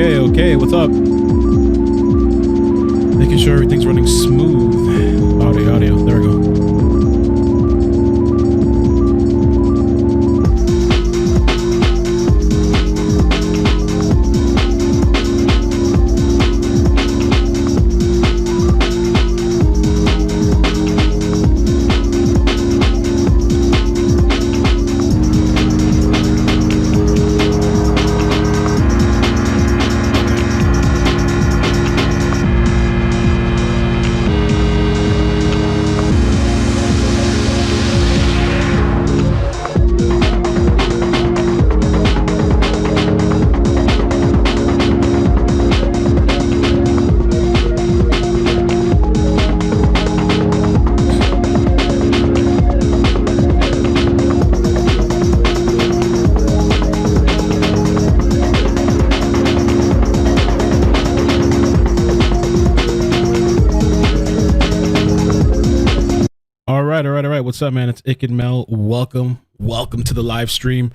Okay, what's up? Making sure everything's running smooth. Audio, there we go. All right. What's up, man? It's iCkEdMeL. Welcome to the live stream.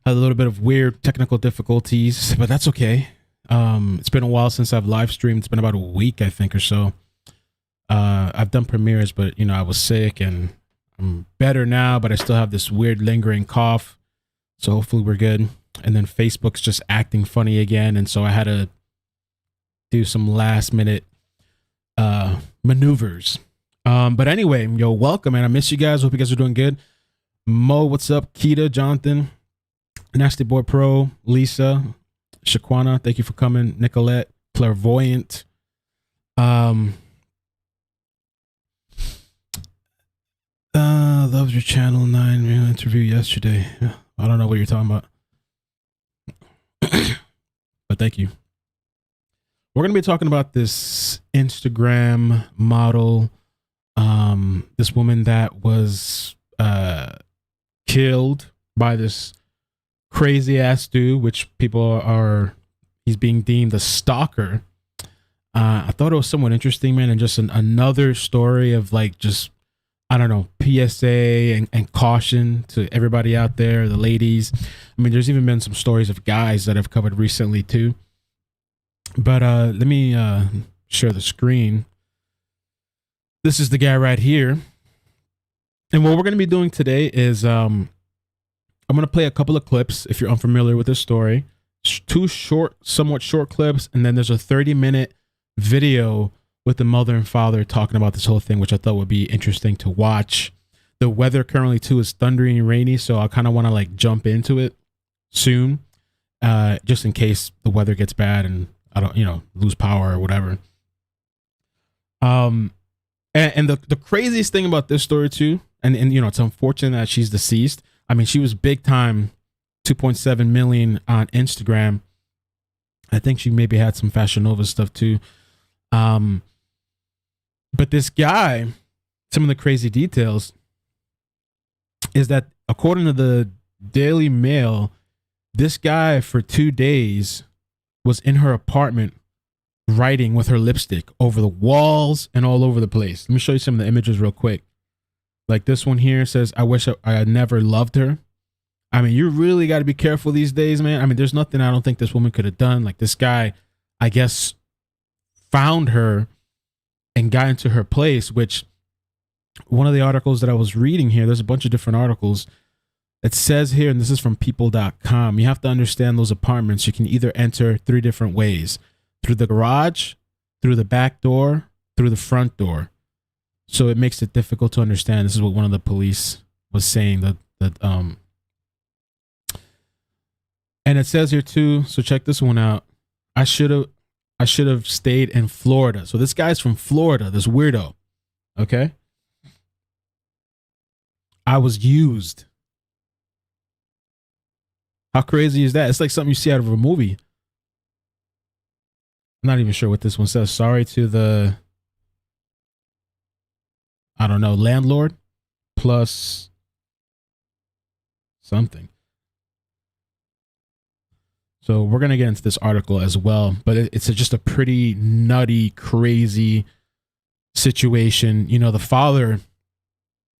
Had a little bit of weird technical difficulties, but that's okay. It's been a while since I've live streamed. It's been about a week, I think, or so. I've done premieres, but I was sick and I'm better now, but I still have this weird lingering cough. So hopefully we're good. And then Facebook's just acting funny again, and so I had to do some last minute maneuvers. But anyway, welcome, man. I miss you guys. Hope you guys are doing good. Mo, what's up? Keita, Jonathan, Nasty Boy Pro, Lisa, Shaquana, thank you for coming. Nicolette, Clairvoyant. Loves your channel 9 interview yesterday. I don't know what you're talking about. But thank you. We're gonna be talking about this Instagram model. This woman that was killed by this crazy ass dude, which he's being deemed a stalker. I thought it was somewhat interesting, man, and just another story of I don't know, PSA and caution to everybody out there, the ladies. I mean, there's even been some stories of guys that I've covered recently too. But let me share the screen. This is the guy right here. And what we're going to be doing today is I'm going to play a couple of clips if you're unfamiliar with this story. Two somewhat short clips, and then there's a 30-minute video with the mother and father talking about this whole thing, which I thought would be interesting to watch. The weather currently too is thundery and rainy, so I kind of want to jump into it soon, just in case the weather gets bad and I don't, lose power or whatever. And the craziest thing about this story too, and it's unfortunate that she's deceased. I mean, she was big time, 2.7 million on Instagram. I think she maybe had some Fashion Nova stuff too. But this guy, some of the crazy details is that according to the Daily Mail, this guy for 2 days was in her apartment writing with her lipstick over the walls and all over the place. Let me show you some of the images real quick. Like this one here says, I wish I had never loved her. I mean, you really got to be careful these days, man. I mean, there's nothing I don't think this woman could have done. Like this guy, I guess, found her and got into her place, which one of the articles that I was reading here, there's a bunch of different articles. It says here, and this is from people.com, you have to understand those apartments. You can either enter 3 different ways: through the garage, through the back door, through the front door. So it makes it difficult to understand. This is what one of the police was saying, and it says here too, so check this one out. I should have stayed in Florida. So this guy's from Florida, this weirdo. Okay. I was used. How crazy is that? It's like something you see out of a movie. I'm not even sure what this one says. Sorry to the, I don't know, landlord plus something. So we're going to get into this article as well, but it's just a pretty nutty, crazy situation. The father,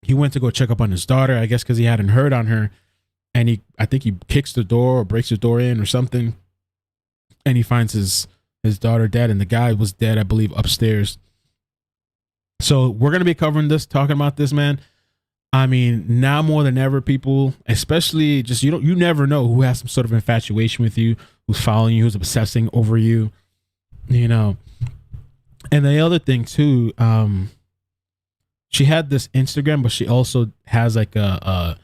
he went to go check up on his daughter, I guess because he hadn't heard on her. And I think he kicks the door or breaks the door in or something. and he finds his daughter dead, and the guy was dead, I believe, upstairs. So we're gonna be covering this, talking about this, man. I mean, now more than ever, people, especially just you never know who has some sort of infatuation with you, who's following you, who's obsessing over you, you know. And the other thing too, she had this Instagram, but she also has like an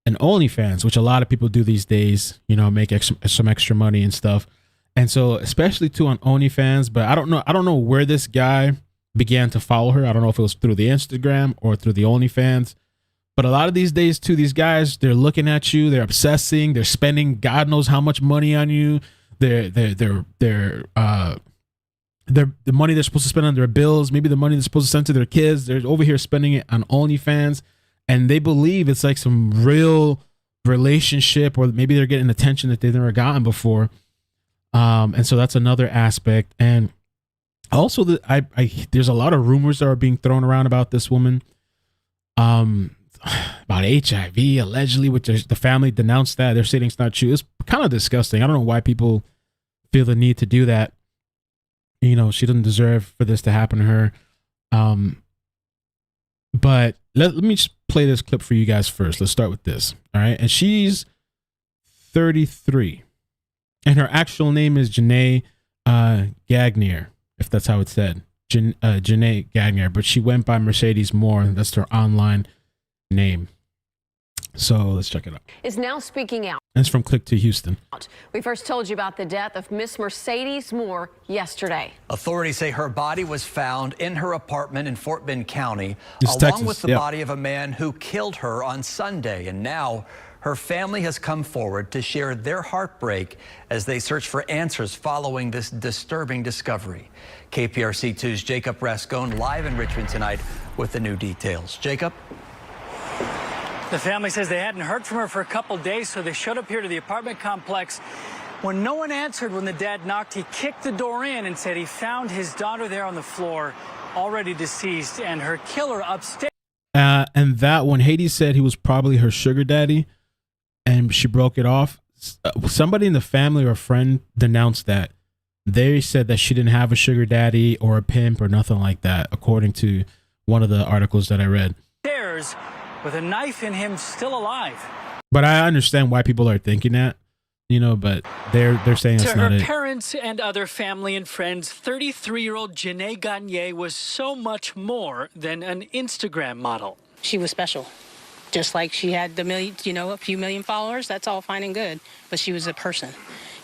OnlyFans, which a lot of people do these days, you know, make some extra money and stuff. And so, especially too on OnlyFans, but I don't know where this guy began to follow her. I don't know if it was through the Instagram or through the OnlyFans. But a lot of these days, too, these guys, they're looking at you, they're obsessing, they're spending God knows how much money on you. The money they're supposed to spend on their bills, maybe the money they're supposed to send to their kids, they're over here spending it on OnlyFans, and they believe it's like some real relationship, or maybe they're getting attention that they've never gotten before. And so that's another aspect. And also, there's a lot of rumors that are being thrown around about this woman. About HIV, allegedly, which the family denounced that. They're saying it's not true. It's kind of disgusting. I don't know why people feel the need to do that. You know, she doesn't deserve for this to happen to her. But let me just play this clip for you guys first. Let's start with this. All right. And she's 33. And her actual name is Janae Gagnier, if that's how it's said. Janae Gagnier. But she went by Mercedes Morr. That's her online name. So let's check it out. Is now speaking out. And it's from Click to Houston. We first told you about the death of Miss Mercedes Morr yesterday. Authorities say her body was found in her apartment in Fort Bend County, It's along Texas, with the body of a man who killed her on Sunday. And now her family has come forward to share their heartbreak as they search for answers following this disturbing discovery. KPRC 2's Jacob Rascone live in Richmond tonight with the new details. Jacob? The family says they hadn't heard from her for a couple days, so they showed up here to the apartment complex. When no one answered when the dad knocked, he kicked the door in and said he found his daughter there on the floor, already deceased, and her killer upstairs. And that when Hades said he was probably her sugar daddy and she broke it off, somebody in the family or a friend denounced that. They said that she didn't have a sugar daddy or a pimp or nothing like that, according to one of the articles that I read. With a knife in him, still alive. But I understand why people are thinking that, you know, but they're saying it's not it. To her parents and other family and friends, 33-year-old Janae Gagnier was so much more than an Instagram model. She was special. Just like she had a few million followers, that's all fine and good. But she was a person,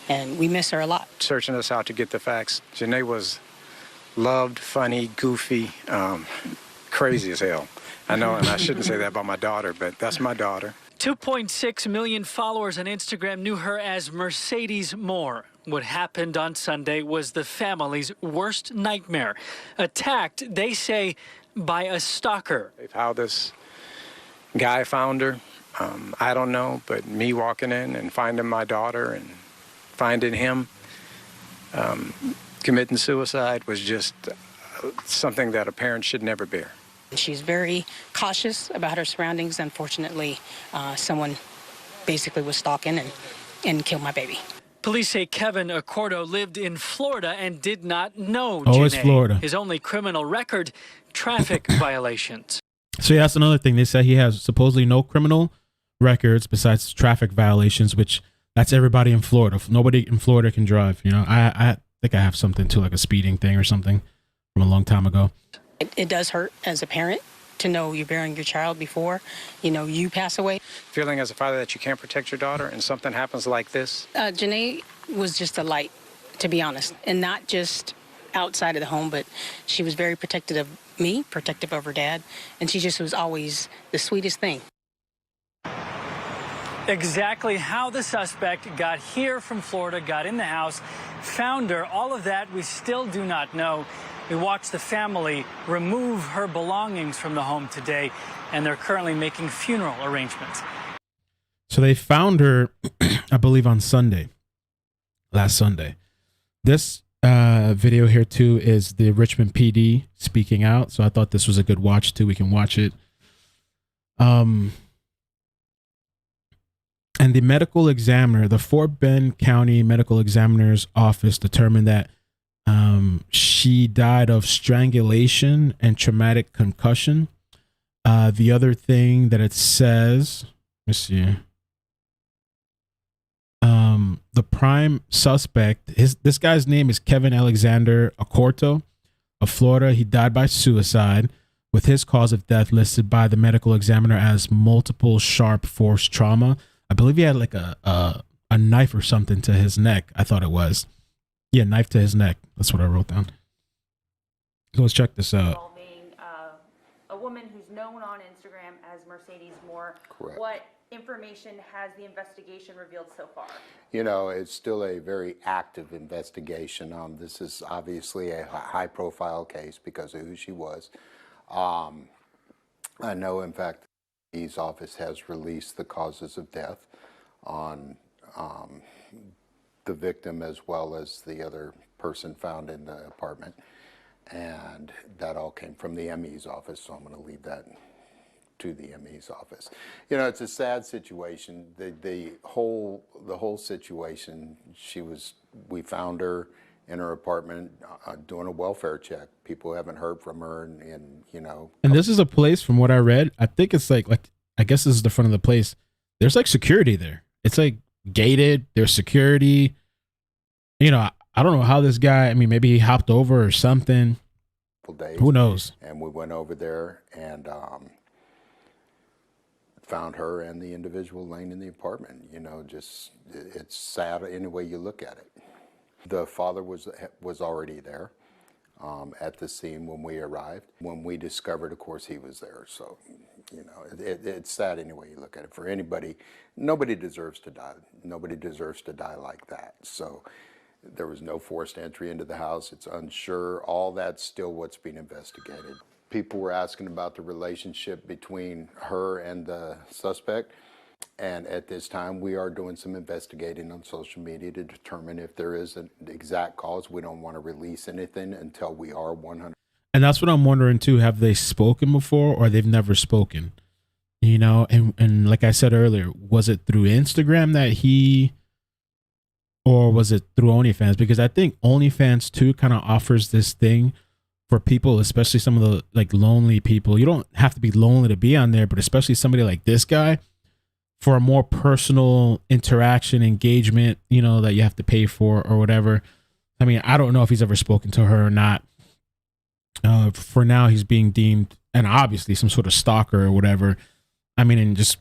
and we miss her a lot. Searching us out to get the facts. Janae was loved, funny, goofy, crazy as hell. I know, and I shouldn't say that about my daughter, but that's my daughter. 2.6 million followers on Instagram knew her as Mercedes Morr. What happened on Sunday was the family's worst nightmare. Attacked, they say, by a stalker. How this guy found her, I don't know, but me walking in and finding my daughter and finding him committing suicide was just something that a parent should never bear. She's very cautious about her surroundings. Unfortunately, someone basically was stalking and killed my baby. Police say Kevin Accorto lived in Florida and did not know Oh, Janae. it's Florida. His only criminal record, traffic violations. So yeah, that's another thing. They said he has supposedly no criminal records besides traffic violations, which that's everybody in Florida. Nobody in Florida can drive. You know, I think I have something too, like a speeding thing or something from a long time ago. It does hurt as a parent to know you're bearing your child before, you pass away. Feeling as a father that you can't protect your daughter and something happens like this? Janae was just a light, to be honest, and not just outside of the home, but she was very protective of me, protective of her dad, and she just was always the sweetest thing. Exactly how the suspect got here from Florida, got in the house, found her, all of that we still do not know. We watched the family remove her belongings from the home today, and they're currently making funeral arrangements. So they found her, I believe, on Sunday, last Sunday. This video here, too, is the Richmond PD speaking out. So I thought this was a good watch, too. We can watch it. And And the medical examiner, the Fort Bend County Medical Examiner's Office, determined that she died of strangulation and traumatic concussion. The other thing that it says, let's see. The prime suspect, this guy's name is Kevin Alexander Accorto of Florida. He died by suicide, with his cause of death listed by the medical examiner as multiple sharp force trauma. I believe he had like a knife or something to his neck. I thought it was. Yeah, knife to his neck. That's what I wrote down. So let's check this out. Involving a woman who's known on Instagram as Mercedes Morr. Correct. What information has the investigation revealed so far? You know, it's still a very active investigation. This is obviously a high-profile case because of who she was. I know, in fact, his office has released the causes of death on the victim as well as the other person found in the apartment. And that all came from the ME's office, so I'm going to leave that to the ME's office. You know, it's a sad situation. The whole situation, we found her in her apartment doing a welfare check. People haven't heard from her and you know. And this is a place, from what I read, I think it's like I guess this is the front of the place. There's like security there. It's like gated. There's security. You know, I don't know how this guy, I mean, maybe he hopped over or something. Days, who knows? And we went over there and found her and the individual laying in the apartment. You know, just it's sad any way you look at it. The father was already there at the scene when we arrived. When we discovered, of course, he was there. So, you know, it's sad any way you look at it. For anybody, nobody deserves to die. Nobody deserves to die like that. So there was no forced entry into the house. It's unsure. All that's still what's being investigated. People were asking about the relationship between her and the suspect. And at this time, we are doing some investigating on social media to determine if there is an exact cause. We don't want to release anything until we are 100%. And that's what I'm wondering too. Have they spoken before, or they've never spoken? You know, and like I said earlier, was it through Instagram that he, or was it through OnlyFans? Because I think OnlyFans too kind of offers this thing for people, especially some of the like lonely people. You don't have to be lonely to be on there, but especially somebody like this guy, for a more personal interaction, engagement, you know, that you have to pay for or whatever. I mean, I don't know if he's ever spoken to her or not. For now, he's being deemed, and obviously some sort of stalker or whatever. I mean, and just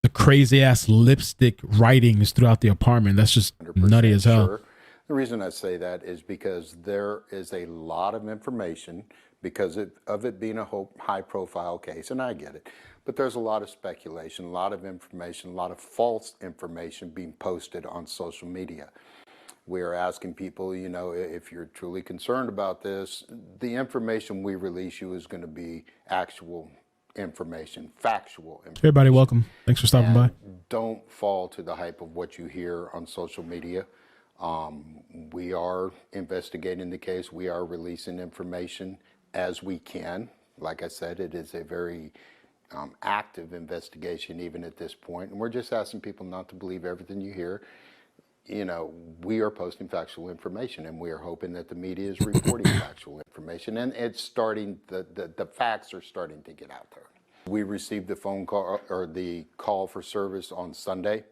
the crazy ass lipstick writings throughout the apartment. That's just nutty as hell. Sure. The reason I say that is because there is a lot of information because of it being a high profile case, and I get it. But there's a lot of speculation, a lot of information, a lot of false information being posted on social media. We are asking people, you know, if you're truly concerned about this, the information we release you is going to be actual information, factual information. Hey, everybody, welcome. Thanks for stopping by. Don't fall to the hype of what you hear on social media. We are investigating the case. We are releasing information as we can. Like I said, it is a very active investigation even at this point. And we're just asking people not to believe everything you hear. You know, we are posting factual information, and we are hoping that the media is reporting factual information, and it's starting, the facts are starting to get out there. We received the phone call or the call for service on Sunday.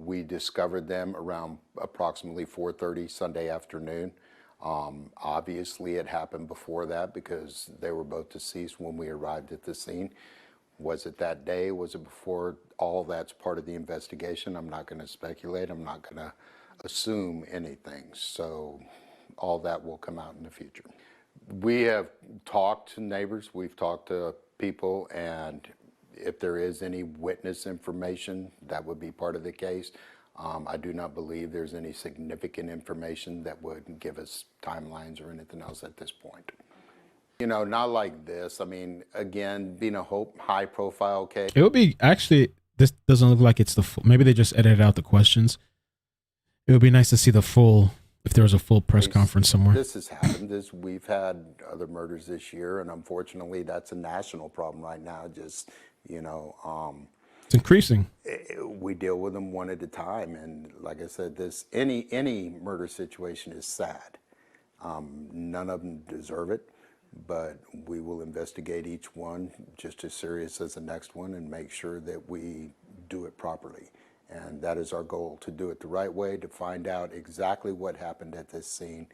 We discovered them around approximately 4:30 Sunday afternoon. Obviously it happened before that because they were both deceased when we arrived at the scene. Was it that day? Was it before? All that's part of the investigation. I'm not going to speculate. I'm not going to assume anything. So all that will come out in the future. We have talked to neighbors. We've talked to people, and if there is any witness information, that would be part of the case. I do not believe there's any significant information that would give us timelines or anything else at this point. You know, not like this. I mean, again, being a high profile case. It would be, actually, this doesn't look like it's the full, maybe they just edited out the questions. It would be nice to see the full, if there was a full press conference somewhere. This has happened. We've had other murders this year, and unfortunately that's a national problem right now. Just, you know, It's increasing. We deal with them one at a time, and like I said, this any murder situation is sad. None of them deserve it, but we will investigate each one just as serious as the next one and make sure that we do it properly. And that is our goal, to do it the right way, to find out exactly what happened at this scene,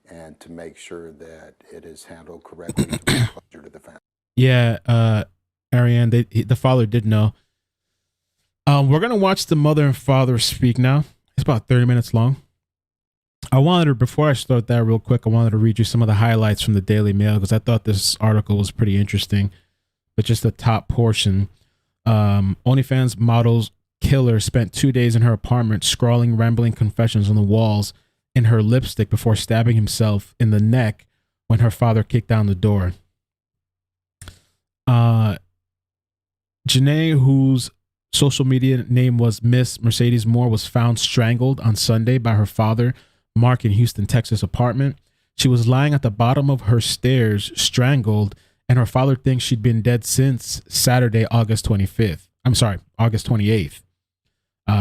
and to make sure that it is handled correctly to bring closure to the family. Yeah, Ariane, the father did know. We're going to watch the mother and father speak now. It's about 30 minutes long. Before I start that real quick, I wanted to read you some of the highlights from the Daily Mail because I thought this article was pretty interesting. But just the top portion. OnlyFans model's killer spent 2 days in her apartment scrawling rambling confessions on the walls in her lipstick before stabbing himself in the neck when her father kicked down the door. Janae, whose social media name was Miss Mercedes Morr, was found strangled on Sunday by her father, Mark, in Houston, Texas apartment. She was lying at the bottom of her stairs, strangled, and her father thinks she'd been dead since Saturday, August 28th.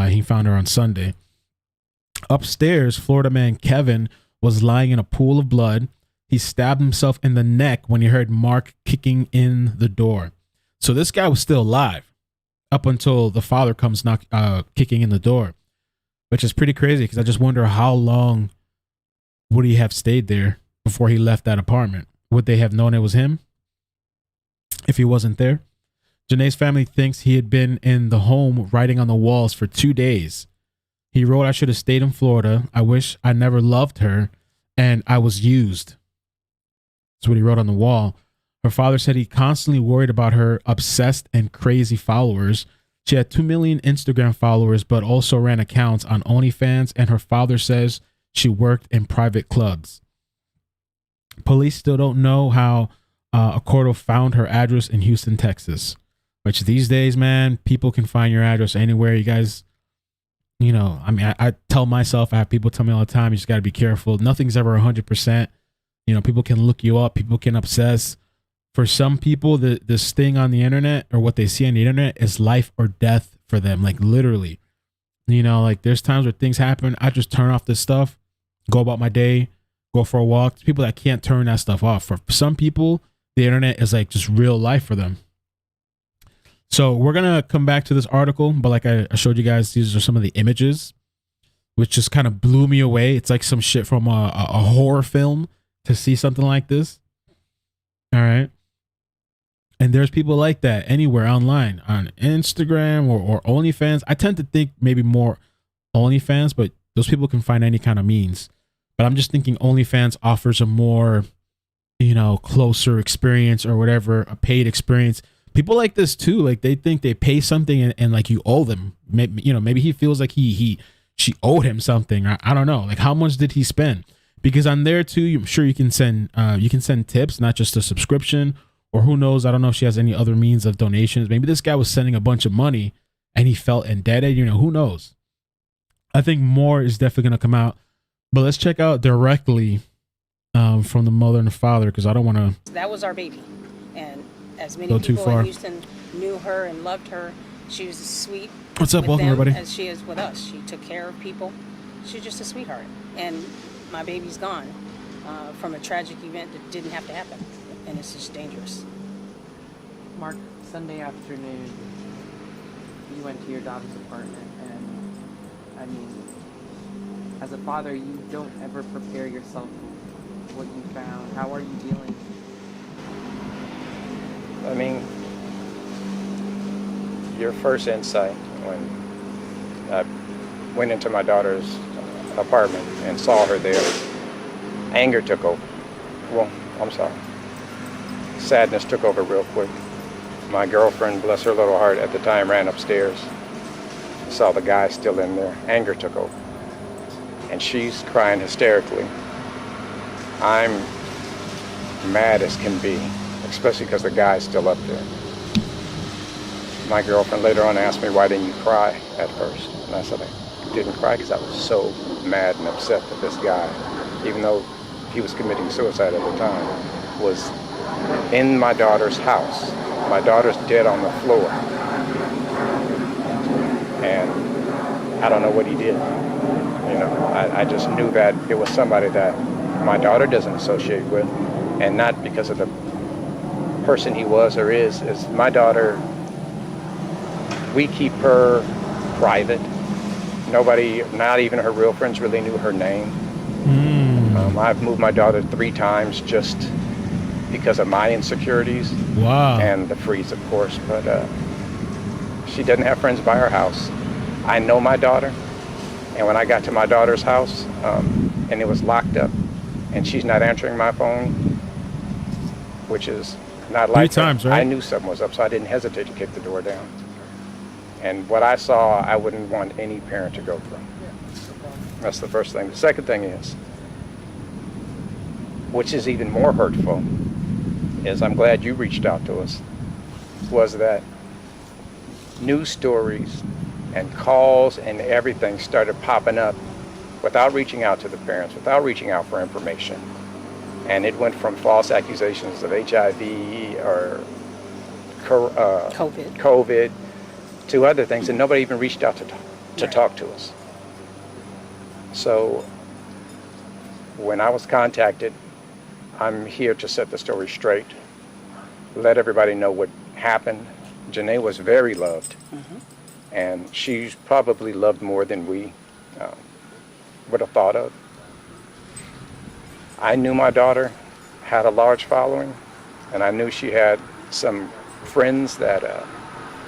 He found her on Sunday. Upstairs, Florida man Kevin was lying in a pool of blood. He stabbed himself in the neck when he heard Mark kicking in the door. So this guy was still alive up until the father comes kicking in the door, which is pretty crazy because I just wonder how long would he have stayed there before he left that apartment? Would they have known it was him if he wasn't there? Janae's family thinks he had been in the home writing on the walls for 2 days. He wrote, "I should have stayed in Florida. I wish I never loved her, and I was used." That's what he wrote on the wall. Her father said he constantly worried about her obsessed and crazy followers. She had 2 million Instagram followers, but also ran accounts on OnlyFans, and her father says she worked in private clubs. Police still don't know how Accorto found her address in Houston, Texas, which these days, man, people can find your address anywhere. You guys, I tell myself, I have people tell me all the time, you just got to be careful. Nothing's ever 100%. People can look you up. People can obsess. For some people, this thing on the internet or what they see on the internet is life or death for them. Like literally, there's times where things happen. I just turn off this stuff, go about my day, go for a walk. There's people that can't turn that stuff off. For some people, the internet is like just real life for them. So we're going to come back to this article, but like I showed you guys, these are some of the images, which just kind of blew me away. It's like some shit from a horror film to see something like this. All right. And there's people like that anywhere online, on Instagram or OnlyFans. I tend to think maybe more OnlyFans, but those people can find any kind of means. But I'm just thinking OnlyFans offers a more, closer experience or whatever, a paid experience. People like this too. Like they think they pay something and like you owe them. Maybe he feels like she owed him something. I don't know. Like how much did he spend? Because on there too, I'm sure you can send tips, not just a subscription. Or who knows? I don't know if she has any other means of donations. Maybe this guy was sending a bunch of money and he felt indebted. Who knows? I think more is definitely going to come out. But let's check out directly from the mother and the father because I don't want to. That was our baby. And as many people in Houston knew her and loved her, she was sweet. What's up? Welcome, everybody. As she is with us. She took care of people. She's just a sweetheart. And my baby's gone from a tragic event that didn't have to happen. And it's just dangerous. Mark, Sunday afternoon, you went to your daughter's apartment, and as a father, you don't ever prepare yourself for what you found. How are you dealing? Your first insight when I went into my daughter's apartment and saw her there, anger took over. Well, I'm sorry. Sadness took over real quick. My girlfriend, bless her little heart, at the time ran upstairs, saw the guy still in there. Anger took over. And she's crying hysterically. I'm mad as can be, especially because the guy's still up there. My girlfriend later on asked me, why didn't you cry at first? And I said, I didn't cry because I was so mad and upset that this guy, even though he was committing suicide at the time, was in my daughter's house. My daughter's dead on the floor. I don't know what he did. You know, I just knew that it was somebody that my daughter doesn't associate with, and not because of the person he was or is my daughter. We keep her private. Nobody, not even her real friends, really knew her name. I've moved my daughter 3 times just because of my insecurities. Wow. And the freeze, of course, but she doesn't have friends by her house. I know my daughter, and when I got to my daughter's house, and it was locked up, and she's not answering my phone, which is not like 3 times, right? I knew something was up, so I didn't hesitate to kick the door down. And what I saw, I wouldn't want any parent to go through. That's the first thing. The second thing is, which is even more hurtful, is I'm glad you reached out to us, was that news stories and calls and everything started popping up without reaching out to the parents, without reaching out for information. And it went from false accusations of HIV or COVID to other things, and nobody even reached out to talk to us. So when I was contacted, I'm here to set the story straight, let everybody know what happened. Janae was very loved, and she's probably loved more than we would have thought of. I knew my daughter had a large following, and I knew she had some friends that,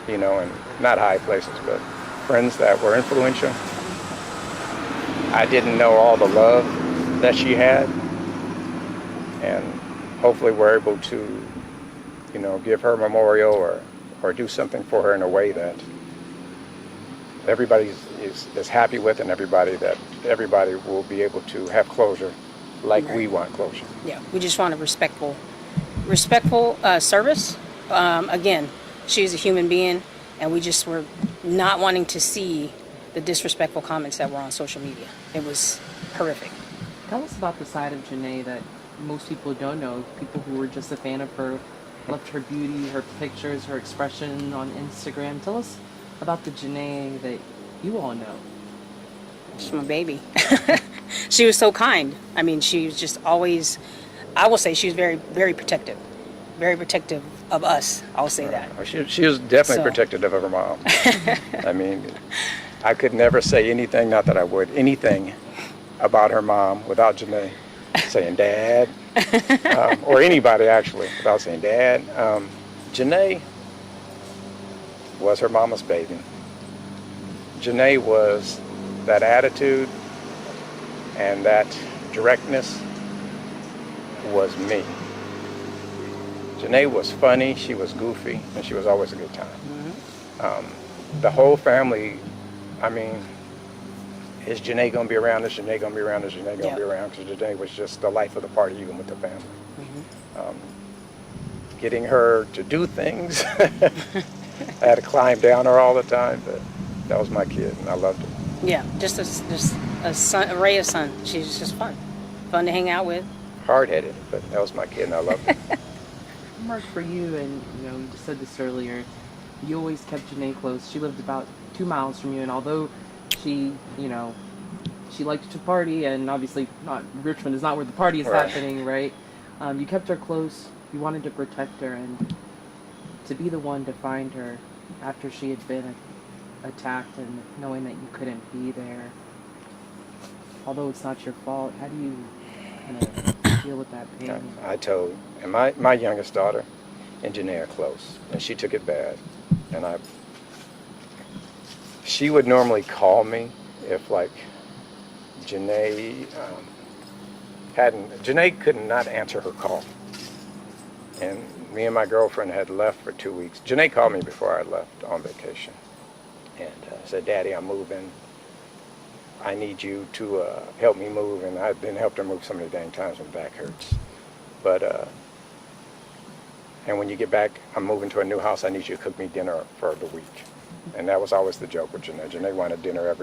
you know, in not high places, but friends that were influential. I didn't know all the love that she had, and hopefully we're able to, you know, give her a memorial or do something for her in a way that everybody is happy with, and everybody will be able to have closure like we want closure. Yeah, we just want a respectful service. Again, she's a human being, and we just were not wanting to see the disrespectful comments that were on social media. It was horrific. Tell us about the side of Janae that most people don't know. People who were just a fan of her, loved her beauty, her pictures, her expression on Instagram. Tell us about the Janae that you all know. She's my baby. She was so kind. I mean, she was just always, I will say she was very, very protective of us. I'll say that. She was definitely protective of her mom. I mean, I could never say anything, not that I would, anything about her mom without Janae saying Dad, or anybody actually, without saying Dad. Janae was her mama's baby. Janae was that attitude and that directness was me. Janae was funny, she was goofy, and she was always a good time. The whole family, I mean, is Janae going to be around? Is Janae going to be around? Is Janae going to be around? Because Janae was just the life of the party, even with the family. Getting her to do things, I had to climb down her all the time, but that was my kid, and I loved her. Yeah, just a son, a ray of sun. She's just fun to hang out with. Hard-headed, but that was my kid, and I loved her. Mark, for you, and you know, you just said this earlier, you always kept Janae close. She lived about 2 miles from you, and although she, you know, she liked to party, and obviously Richmond is not where the party is happening, right? You kept her close. You wanted to protect her, and to be the one to find her after she had been attacked, and knowing that you couldn't be there, although it's not your fault, how do you kind of deal with that pain? I told, and my youngest daughter and Janae are close, and she took it bad, and she would normally call me if like Janae Janae could not answer her call, and me and my girlfriend had left for 2 weeks. Janae called me before I left on vacation and said, Daddy, I'm moving. I need you to help me move. And I've been helped her move so many dang times when back hurts. But, and when you get back, I'm moving to a new house. I need you to cook me dinner for the week. And that was always the joke with Janae. Janae wanted dinner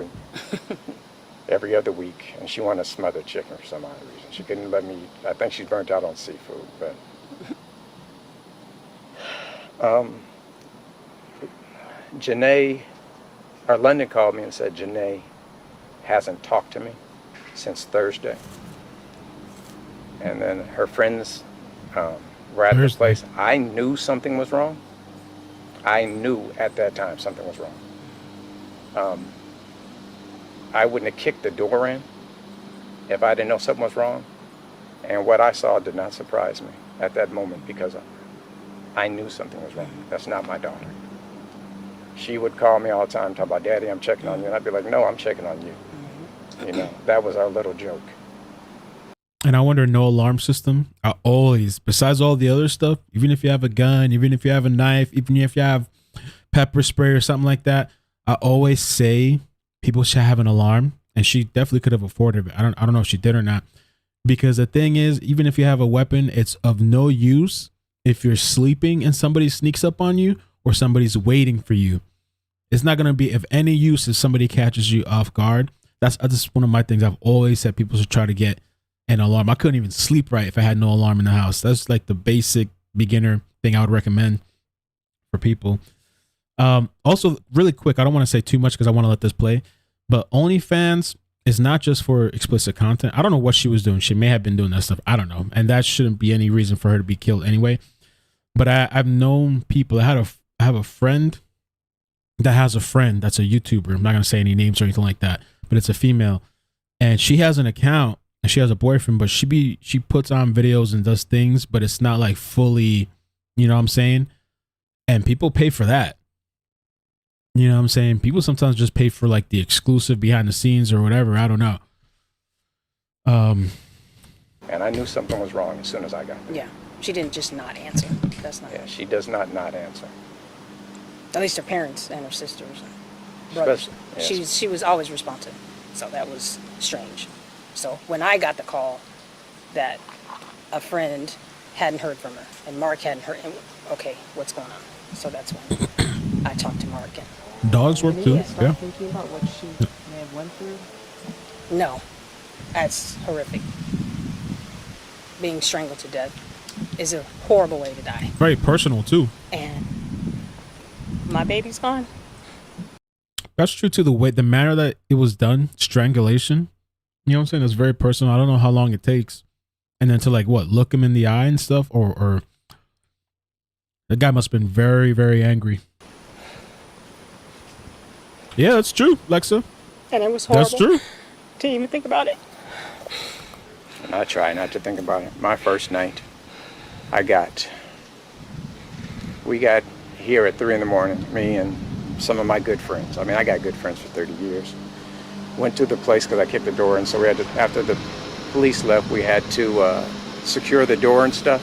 every other week. And she wanted smothered chicken for some odd reason. She couldn't let me, I think she's burnt out on seafood. But Janae Our London called me and said Janae hasn't talked to me since Thursday. And then her friends were at the place. I knew something was wrong. I knew at that time something was wrong. I wouldn't have kicked the door in if I didn't know something was wrong. And what I saw did not surprise me at that moment because I knew something was wrong. That's not my daughter. She would call me all the time, talk about, Daddy, I'm checking on you. And I'd be like, no, I'm checking on you. You know, that was our little joke. And I wonder, no alarm system. I always, besides all the other stuff, even if you have a gun, even if you have a knife, even if you have pepper spray or something like that, I always say people should have an alarm. And she definitely could have afforded it. I don't know if she did or not. Because the thing is, even if you have a weapon, it's of no use if you're sleeping and somebody sneaks up on you or somebody's waiting for you. It's not going to be of any use if somebody catches you off guard. That's one of my things. I've always said people should try to get an alarm. I couldn't even sleep right if I had no alarm in the house. That's like the basic beginner thing I would recommend for people. Also, really quick, I don't want to say too much because I want to let this play, but OnlyFans is not just for explicit content. I don't know what she was doing. She may have been doing that stuff. I don't know. And that shouldn't be any reason for her to be killed anyway. But I've known people. I have a friend that has a friend that's a YouTuber. I'm not going to say any names or anything like that, but it's a female. And she has an account and she has a boyfriend, but she puts on videos and does things, but it's not like fully, you know what I'm saying? And people pay for that. You know what I'm saying? People sometimes just pay for like the exclusive behind the scenes or whatever. I don't know. And I knew something was wrong as soon as I got there. Yeah. She didn't just not answer. That's not. Yeah, she does not answer. At least her parents and her sisters and brothers. Yes. She was always responsive. So that was strange. So when I got the call that a friend hadn't heard from her and Mark hadn't heard, okay, what's going on? So that's when I talked to Mark. And dogs work too. Yeah. Thinking about what she may have went through. no, that's horrific. Being strangled to death is a horrible way to die. Very personal too. And my baby's gone. That's true too. The manner that it was done, strangulation. You know what I'm saying? That's very personal. I don't know how long it takes. And then to like what, look him in the eye and stuff, or the guy must have been very, very angry. Yeah, that's true, Lexa. And it was horrible. That's true. Didn't even think about it. And I try not to think about it. My first night, we got here at 3 a.m, me and some of my good friends. I mean, I got good friends for 30 years. Went to the place because I kicked the door in, so we had to, after the police left, we had to secure the door and stuff.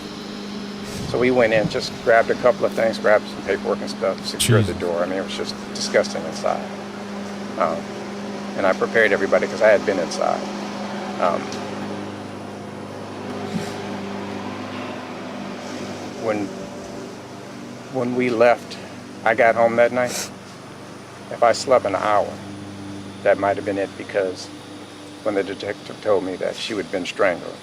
So we went in, just grabbed a couple of things, grabbed some paperwork and stuff, secured the door. I mean, it was just disgusting inside. And I prepared everybody because I had been inside. When we left, I got home that night. If I slept an hour, that might have been it, because when the detective told me that she had been strangled,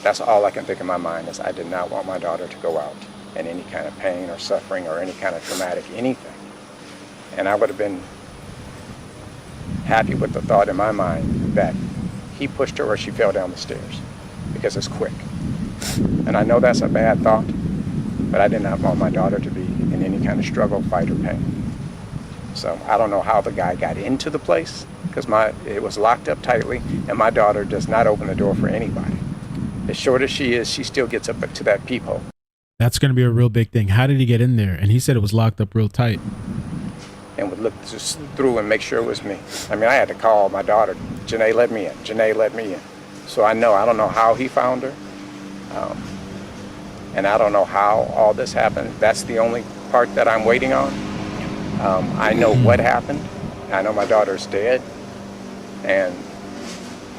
that's all I can think in my mind is I did not want my daughter to go out in any kind of pain or suffering or any kind of traumatic anything. And I would have been happy with the thought in my mind that he pushed her or she fell down the stairs, because it's quick. And I know that's a bad thought, but I did not want my daughter to be in any kind of struggle, fight, or pain. So I don't know how the guy got into the place, because it was locked up tightly, and my daughter does not open the door for anybody. As short as she is, she still gets up to that peephole. That's going to be a real big thing. How did he get in there? And he said it was locked up real tight. And would look just through and make sure it was me. I mean, I had to call my daughter, Janae, let me in. Janae, let me in. So I don't know how he found her. And I don't know how all this happened. That's the only part that I'm waiting on. I know what happened. I know my daughter's dead. And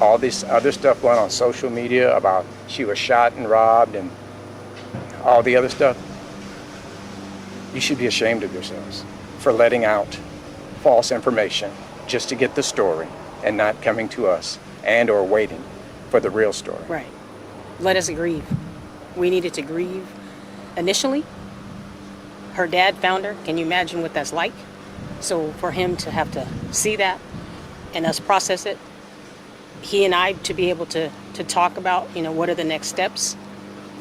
all this other stuff going on social media about she was shot and robbed and all the other stuff. You should be ashamed of yourselves for letting out false information just to get the story and not coming to us and or waiting for the real story. Right. Let us grieve. We needed to grieve initially. Her dad found her. Can you imagine what that's like? So for him to have to see that and us process it, he and I to be able to talk about, what are the next steps,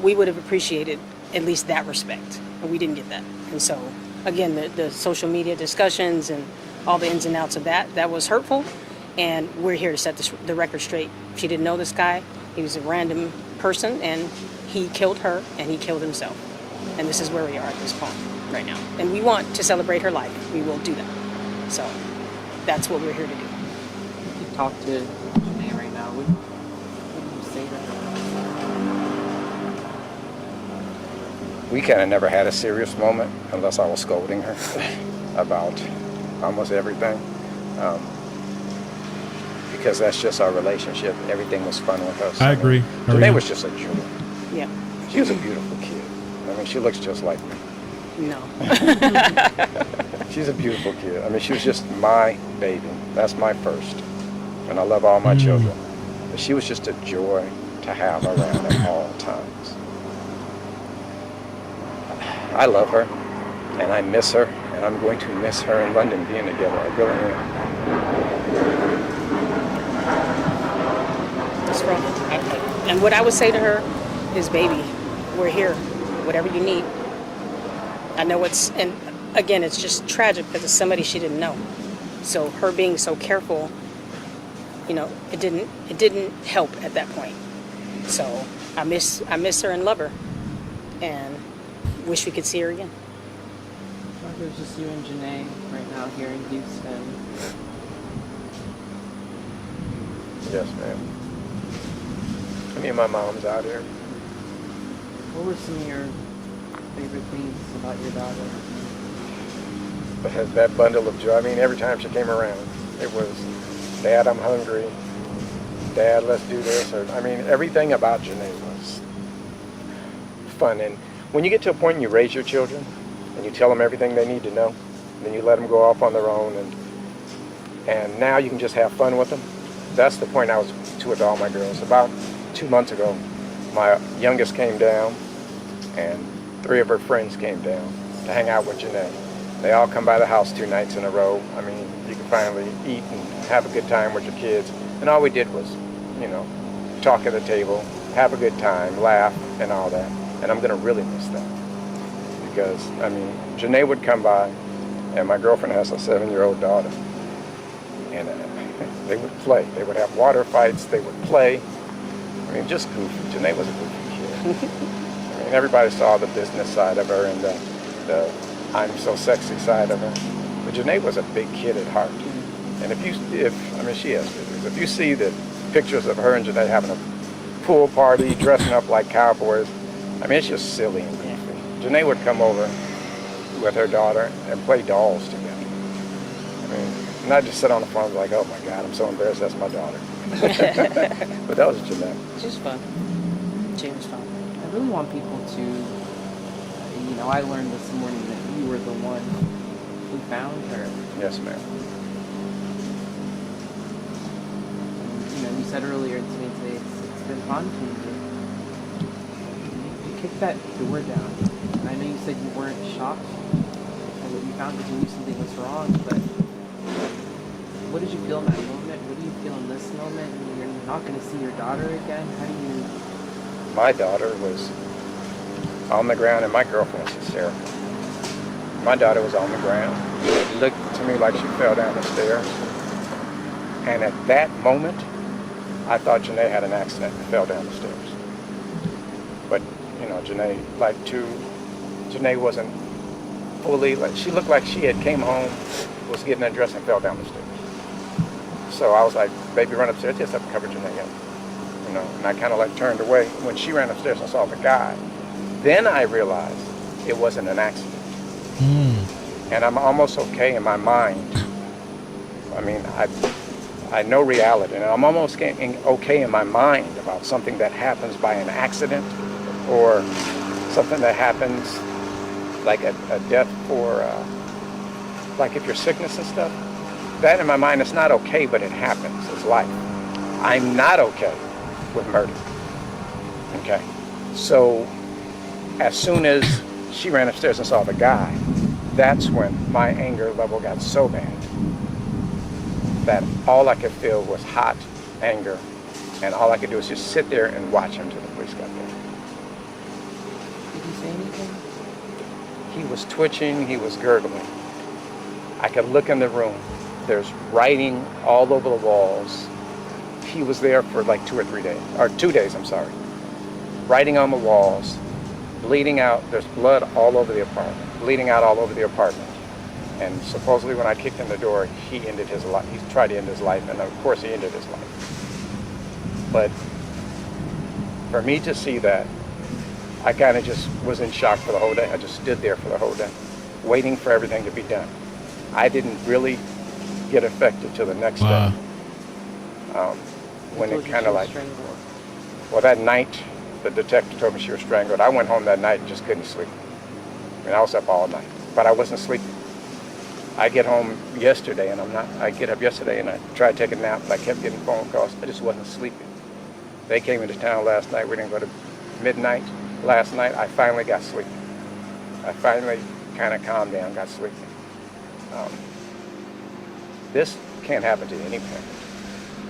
we would have appreciated at least that respect. And we didn't get that. And so, again, the social media discussions and all the ins and outs of that was hurtful. And we're here to set the record straight. She didn't know this guy. He was a random person, and he killed her, and he killed himself. And this is where we are at this point right now. And we want to celebrate her life. We will do that. So that's what we're here to do. If you talk to Janae right now, what do you say to her? We kind of never had a serious moment unless I was scolding her about almost everything. Because that's just our relationship. Everything was fun with us. I agree. Janae was just a jewel. Yeah. She was a beautiful kid. I mean, she looks just like me. No. She's a beautiful kid. I mean, she was just my baby. That's my first. And I love all my children. But she was just a joy to have around at all times. I love her, and I miss her, and I'm going to miss her in London being together. I really am. That's right. And what I would say to her is, baby, we're here. Whatever you need. I know and again, it's just tragic because it's somebody she didn't know. So her being so careful, it didn't help at that point. So I miss her and love her, and wish we could see her again. There's just you and Janae right now here in Houston. Yes, ma'am. I mean, my mom's out here. What were some of your favorite things about your daughter? But has that bundle of joy. I mean, every time she came around, it was, Dad, I'm hungry. Dad, let's do this. Or, I mean, everything about Janae was fun. And when you get to a point and you raise your children and you tell them everything they need to know, and then you let them go off on their own, and now you can just have fun with them. That's the point I was to with all my girls. About 2 months ago, my youngest came down, and 3 of her friends came down to hang out with Janae. They all come by the house 2 nights in a row. I mean, you can finally eat and have a good time with your kids. And all we did was, talk at the table, have a good time, laugh, and all that. And I'm going to really miss that. Because, I mean, Janae would come by, and my girlfriend has a 7-year-old daughter. And they would play. They would have water fights. They would play. I mean, just goofy. Janae was a goofy kid. I mean, everybody saw the business side of her and the I'm so sexy side of her. But Janae was a big kid at heart. And she has pictures. If you see the pictures of her and Janae having a pool party, dressing up like cowboys, I mean, it's just silly and goofy. Janae would come over with her daughter and play dolls together. I mean, and I'd just sit on the phone like, oh my God, I'm so embarrassed, that's my daughter. But that was Janae. She's fun. She was fun. I really want people to, I learned this morning that you were the one who found her. Yes, ma'am. You said earlier to me today, it's been haunting you. You kicked that door down. And I know you said you weren't shocked at what you found because you knew something was wrong, but what did you feel in that moment? What do you feel in this moment? I mean, you're not going to see your daughter again? How do you... My daughter was on the ground and my girlfriend was hysterical. My daughter was on the ground. It looked to me like she fell down the stairs. And at that moment, I thought Janae had an accident and fell down the stairs. But, Janae, Janae wasn't fully, she looked like she had came home, was getting undressed and fell down the stairs. So I was like, baby, run upstairs, just have to cover Janae up. And I kind of turned away. When she ran upstairs, I saw the guy. Then I realized it wasn't an accident. And I'm almost okay in my mind. I mean, I know reality, and I'm almost okay in my mind about something that happens by an accident or something that happens like a death for, like if you're sickness and stuff. That in my mind, it's not okay, but it happens. It's life. I'm not okay with murder. Okay? So as soon as she ran upstairs and saw the guy, that's when my anger level got so bad that all I could feel was hot anger, and all I could do was just sit there and watch him till the police got there. Did he say anything? He was twitching, he was gurgling. I could look in the room. There's writing all over the walls. He was there for like 2 or 3 days, or 2 days, I'm sorry. Writing on the walls, bleeding out. There's blood all over the apartment, bleeding out all over the apartment. And supposedly when I kicked in the door, he ended his life. He tried to end his life, and of course he ended his life. But for me to see that, I kind of just was in shock for the whole day. I just stood there for the whole day, waiting for everything to be done. I didn't really get affected till the next day. When it kind of like, well, that night, the detective told me she was strangled. I went home that night and just couldn't sleep. I mean, I was up all night, but I wasn't sleeping. I get home yesterday and I get up yesterday and I tried to take a nap, but I kept getting phone calls. I just wasn't sleeping. They came into town last night. We didn't go to midnight. Last night, I finally got sleepy. I finally kind of calmed down, got sleepy. This can't happen to any parent.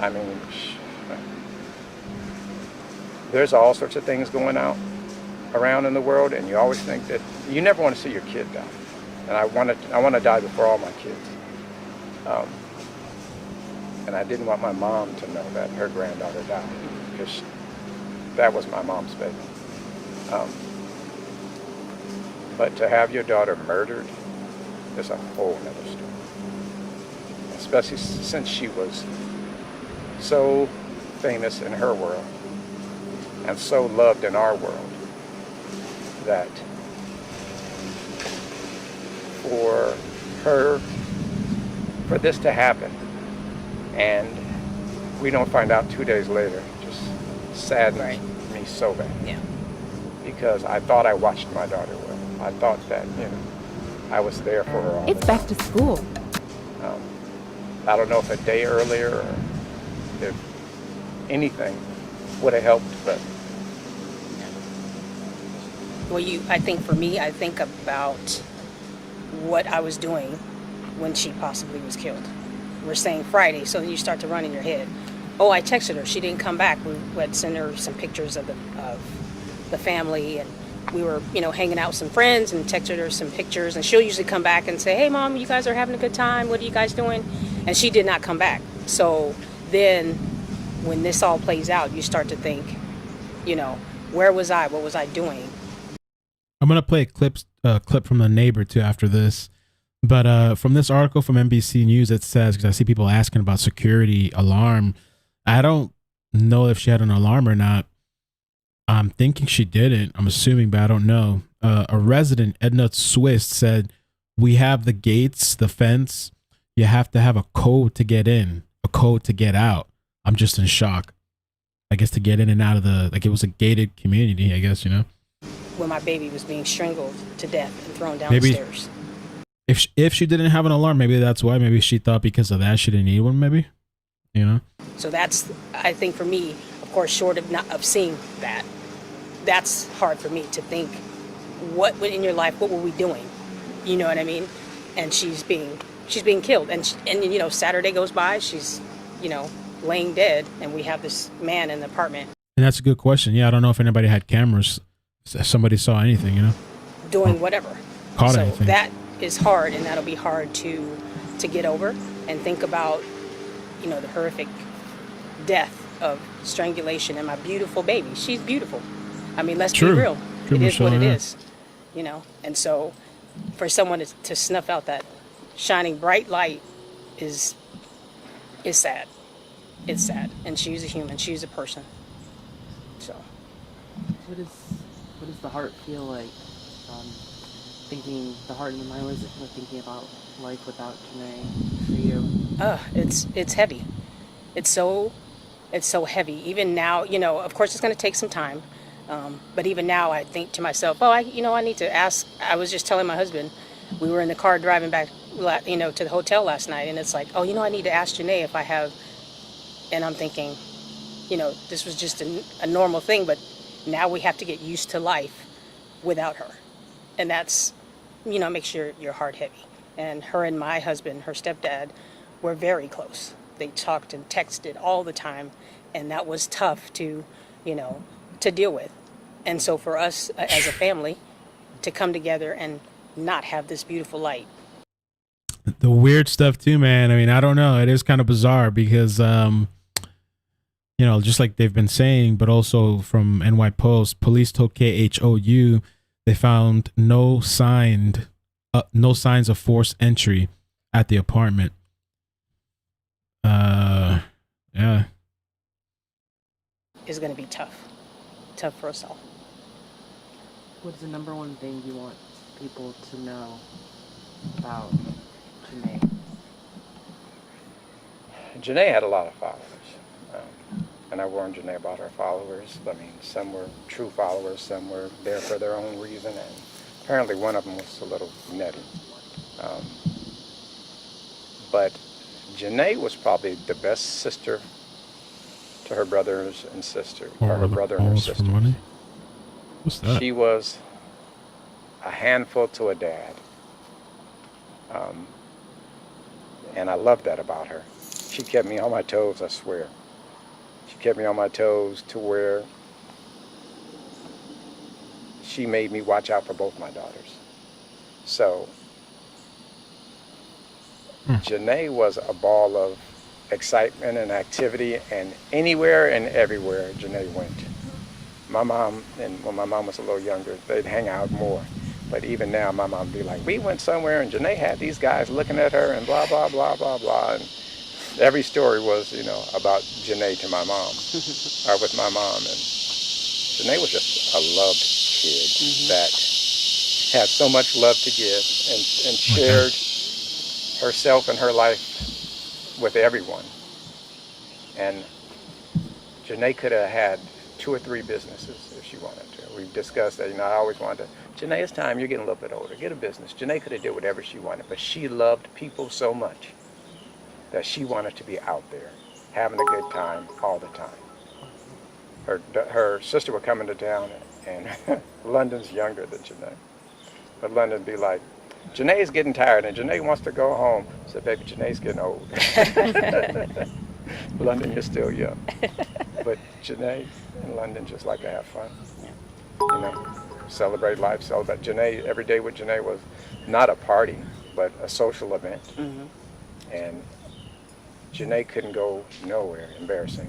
I mean, there's all sorts of things going out around in the world, and you always think that you never want to see your kid die. And I want to die before all my kids. And I didn't want my mom to know that her granddaughter died, because that was my mom's baby. But to have your daughter murdered is a whole other story. Especially since she was so famous in her world and so loved in our world, that for this to happen and we don't find out 2 days later just saddens me so bad. Yeah. Because I thought I watched my daughter well. I thought that, I was there for her all It's the back time. to school. I don't know if a day earlier or if anything would have helped, but Well, I think for me, I think about what I was doing when she possibly was killed. We're saying Friday, so then you start to run in your head. Oh, I texted her. She didn't come back. We had sent her some pictures of the family, and we were, hanging out with some friends, and texted her some pictures. And she'll usually come back and say, "Hey, Mom, you guys are having a good time. What are you guys doing?" And she did not come back. So then, when this all plays out, you start to think, where was I? What was I doing? I'm gonna play a clip from the neighbor too after this, but from this article from NBC News, it says, because I see people asking about security alarm. I don't know if she had an alarm or not. I'm thinking she didn't. I'm assuming, but I don't know. A resident, Edna Swiss, said, "We have the gates, the fence. You have to have a code to get in, a code to get out." I'm just in shock. I guess to get in and out of it was a gated community, I guess, When my baby was being strangled to death and thrown down the stairs. If she didn't have an alarm, maybe that's why. Maybe she thought because of that she didn't need one, maybe, So that's, I think for me, of course, short of seeing that, that's hard for me to think, what in your life, what were we doing? You know what I mean? And she's being killed. And Saturday goes by, she's, laying dead, and we have this man in the apartment. And that's a good question. Yeah, I don't know if anybody had cameras. If somebody saw anything, Doing whatever. Caught so anything. That is hard, and that'll be hard to get over and think about, the horrific death of strangulation and my beautiful baby. She's beautiful. I mean, let's be real. True, it is what it Michelle, is, And so for someone to snuff out that shining bright light is sad. It's sad. And she's a human. She's a person. So. What does the heart feel like? The heart and the mind, what is it like thinking about life without Janae for you? It's heavy. It's so heavy. Even now, of course it's going to take some time. But even now I think to myself, I need to ask. I was just telling my husband, we were in the car driving back, to the hotel last night, and it's like, I need to ask Janae if I have, and I'm thinking, this was just a normal thing, but now we have to get used to life without her. And that's makes your heart heavy. And her and my husband, her stepdad, were very close. They talked and texted all the time, and that was tough to deal with. And so for us as a family to come together and not have this beautiful light. The weird stuff too, man. I mean, I don't know. It is kind of bizarre because, just like they've been saying, but also from NY Post, police told KHOU they found no signs of forced entry at the apartment. Yeah. Is going to be tough for us all. What's the number one thing you want people to know about Janae? Janae had a lot of followers. And I warned Janae about her followers. I mean, some were true followers, some were there for their own reason, and apparently one of them was a little nutty. But Janae was probably the best sister to her brothers and sisters, or her brother and her sister. What's that? She was a handful to a dad. And I love that about her. She kept me on my toes, I swear. She kept me on my toes to where she made me watch out for both my daughters. So Janae was a ball of excitement and activity, and anywhere and everywhere Janae went. My mom, and when my mom was a little younger, they'd hang out more. But even now, my mom would be like, we went somewhere and Janae had these guys looking at her and blah, blah, blah, blah, blah. And every story was, about Janae to my mom, or with my mom. And Janae was just a loved kid that had so much love to give and shared herself and her life with everyone. And Janae could have had 2 or 3 businesses if she wanted to. We've discussed that, I always wanted to, Janae, it's time, you're getting a little bit older, get a business. Janae could have did whatever she wanted, but she loved people so much that she wanted to be out there, having a good time all the time. Her sister would come into town, and London's younger than Janae, but London would be like, Janae's getting tired, and Janae wants to go home. I said, baby, Janae's getting old. London, you're still young. But Janae and London just like to have fun. Celebrate life, celebrate. Janae, every day with Janae was not a party, but a social event. And Janae couldn't go nowhere, embarrassing,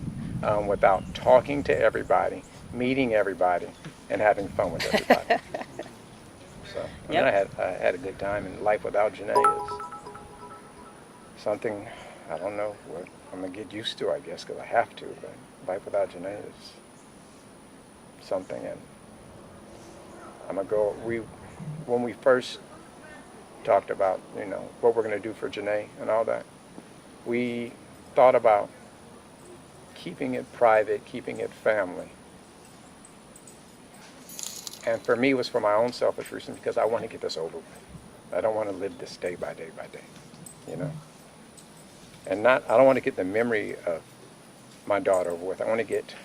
without talking to everybody, meeting everybody, and having fun with everybody. So I had a good time, and life without Janae is something I don't know what I'm gonna get used to, I guess, because I have to. But life without Janae is something, and I'm gonna go. When we first talked about what we're gonna do for Janae and all that, we thought about keeping it private, keeping it family. And for me, it was for my own selfish reasons, because I want to get this over with. I don't want to live this day by day by day, And I don't want to get the memory of my daughter over with. I want to get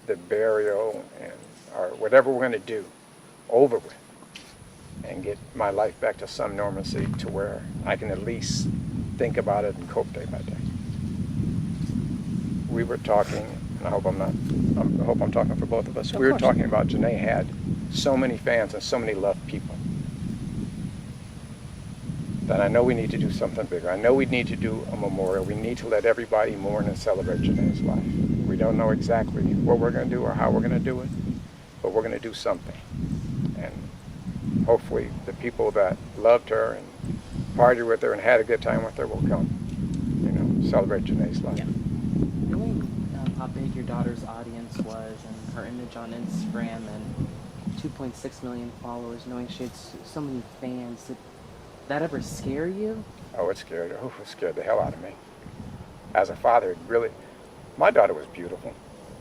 the burial or whatever we're going to do over with, and get my life back to some normalcy to where I can at least think about it and cope day by day. We were talking, and I hope I'm talking for both of us. We were talking about Janae had so many fans and so many loved people that I know we need to do something bigger. I know we need to do a memorial. We need to let everybody mourn and celebrate Janae's life. We don't know exactly what we're going to do or how we're going to do it, but we're going to do something. And hopefully the people that loved her and partied with her and had a good time with her will come, celebrate Janae's life. Yeah. Knowing how big your daughter's audience was and her image on Instagram and 2.6 million followers, knowing she had so many fans, did that ever scare you? Oh, it scared her. Oh, it scared the hell out of me. As a father, it really, my daughter was beautiful.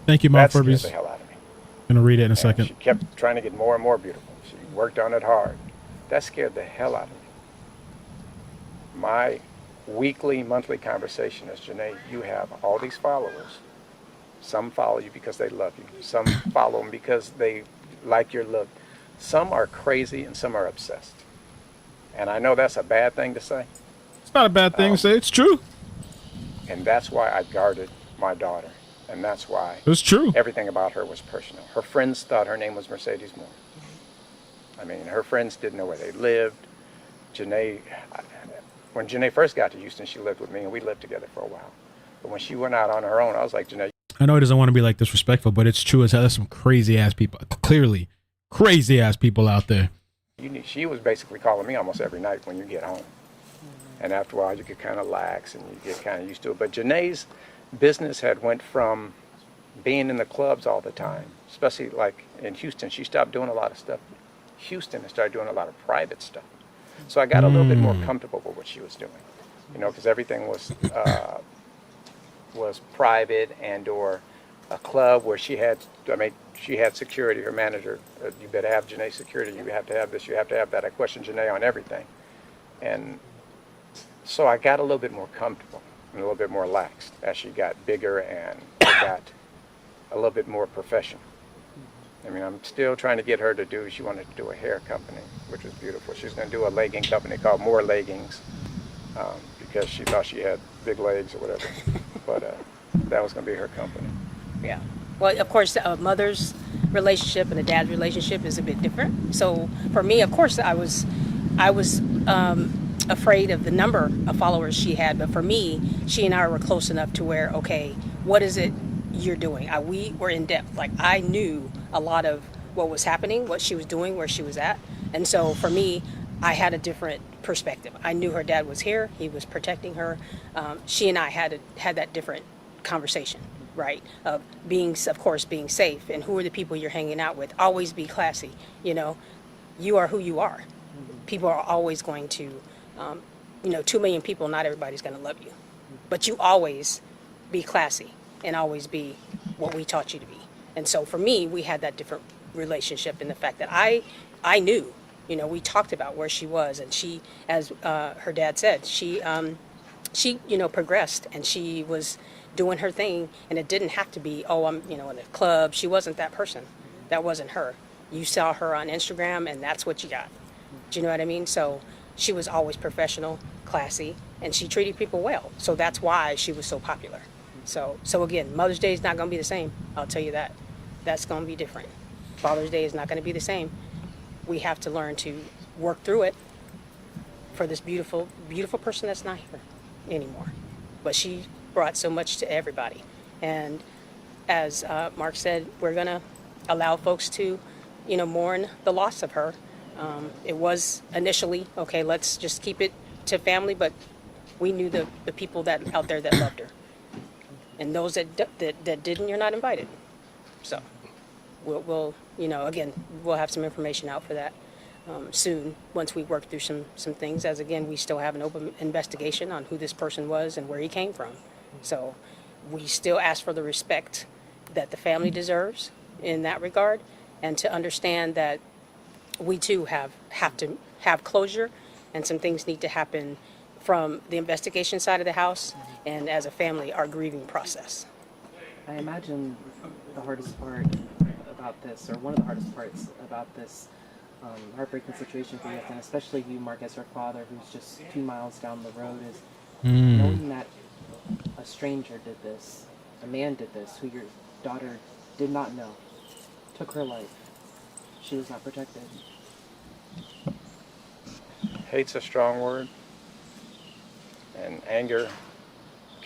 Thank you, Mom, that for scared the hell out of me. I'm going to read it in a second. She kept trying to get more and more beautiful. She worked on it hard. That scared the hell out of me. My weekly, monthly conversation is, Janae, you have all these followers. Some follow you because they love you. Some follow them because they like your look. Some are crazy and some are obsessed. And I know that's a bad thing to say. It's not a bad thing to say. It's true. And that's why I guarded my daughter. And that's why It's true. everything about her was personal. Her friends thought her name was Mercedes Morr. I mean, her friends didn't know where they lived. Janae, when Janae first got to Houston, she lived with me, and we lived together for a while. But when she went out on her own, I was like, Janae. I know he doesn't want to be like disrespectful, but it's true as hell. There's some crazy ass people. Clearly, crazy ass people out there. She was basically calling me almost every night when you get home. And after a while, you get kind of lax and you get kind of used to it. But Janae's business had went from being in the clubs all the time, especially like in Houston. She stopped doing a lot of stuff in Houston and started doing a lot of private stuff. So I got a little bit more comfortable with what she was doing, you know, because everything was private and or a club where she had security. Her manager, you better have Janae security. You have to have this. You have to have that. I questioned Janae on everything, and so I got a little bit more comfortable and a little bit more laxed as she got bigger and got a little bit more professional. I mean, I'm still trying to get her to do. She wanted to do a hair company, which was beautiful. She's going to do a legging company called Morr Leggings because she thought she had big legs or whatever. But that was going to be her company. Yeah. Well, of course, a mother's relationship and a dad's relationship is a bit different. So for me, of course, I was afraid of the number of followers she had. But for me, she and I were close enough to where, okay, what is it you're doing? We were in depth. Like, I knew a lot of what was happening, what she was doing, where she was at. And so for me, I had a different perspective. I knew her dad was here. He was protecting her. She and I had that different conversation, right? Of course, being safe, and who are the people you're hanging out with. Always be classy. You know, you are who you are. People are always going to, 2 million people, not everybody's going to love you. But you always be classy and always be what we taught you to be. And so for me, we had that different relationship in the fact that I knew, we talked about where she was, and she, as her dad said, she progressed, and she was doing her thing, and it didn't have to be, I'm, in a club. She wasn't that person. That wasn't her. You saw her on Instagram, and that's what you got. Do you know what I mean? So she was always professional, classy, and she treated people well. So that's why she was so popular. So again, Mother's Day is not going to be the same. I'll tell you that. That's going to be different. Father's Day is not going to be the same. We have to learn to work through it for this beautiful, beautiful person that's not here anymore. But she brought so much to everybody. And as Mark said, we're going to allow folks to, mourn the loss of her. It was initially, okay, let's just keep it to family, but we knew the people that out there that loved her. And those that didn't, you're not invited. So we'll again, we'll have some information out for that soon once we work through some things. As again, we still have an open investigation on who this person was and where he came from. So we still ask for the respect that the family deserves in that regard, and to understand that we too have to have closure, and some things need to happen from the investigation side of the house, and as a family, our grieving process. I imagine the hardest part about this, or one of the hardest parts about this heartbreaking situation for you, and especially you, Mark, as her father, who's just 2 miles down the road, is knowing that a stranger did this, a man did this, who your daughter did not know, took her life. She was not protected. Hate's a strong word, and anger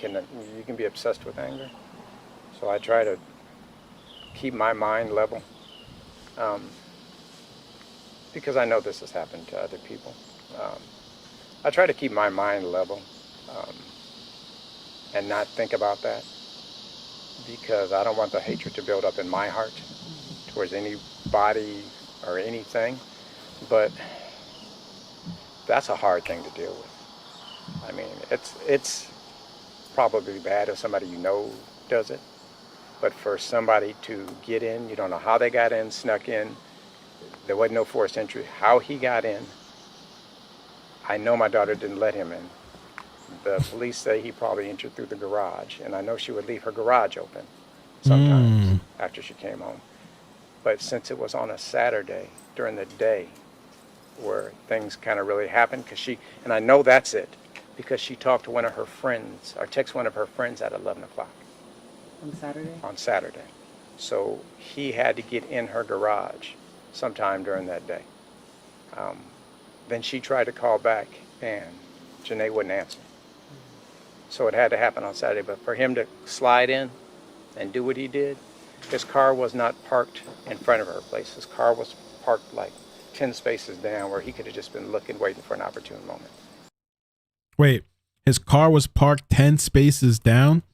you can be obsessed with anger. So I try to keep my mind level, because I know this has happened to other people. I try to keep my mind level and not think about that, because I don't want the hatred to build up in my heart towards anybody or anything. But that's a hard thing to deal with. I mean, it's probably bad if somebody does it, but for somebody to get in, you don't know how they got in, snuck in, there wasn't no forced entry, how he got in. I know my daughter didn't let him in. The police say he probably entered through the garage, and I know she would leave her garage open sometimes after she came home. But since it was on a Saturday during the day, where things kind of really happened, and I know that's it, because she talked to one of her friends, or text one of her friends at 11 o'clock. On Saturday? On Saturday. So he had to get in her garage sometime during that day. Then she tried to call back, and Janae wouldn't answer. So it had to happen on Saturday. But for him to slide in and do what he did, his car was not parked in front of her place. His car was parked like 10 spaces down, where he could have just been looking, waiting for an opportune moment. Wait, his car was parked 10 spaces down?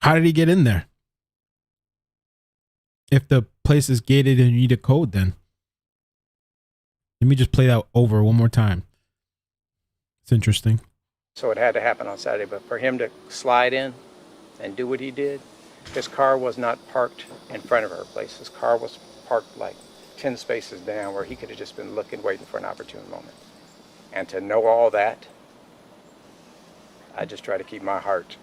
How did he get in there? If the place is gated and you need a code, then let me just play that over one more time. It's interesting. So it had to happen on Saturday. But for him to slide in and do what he did, his car was not parked in front of her place. His car was parked like 10 spaces down, where he could have just been looking, waiting for an opportune moment. And to know all that, I just try to keep my heart,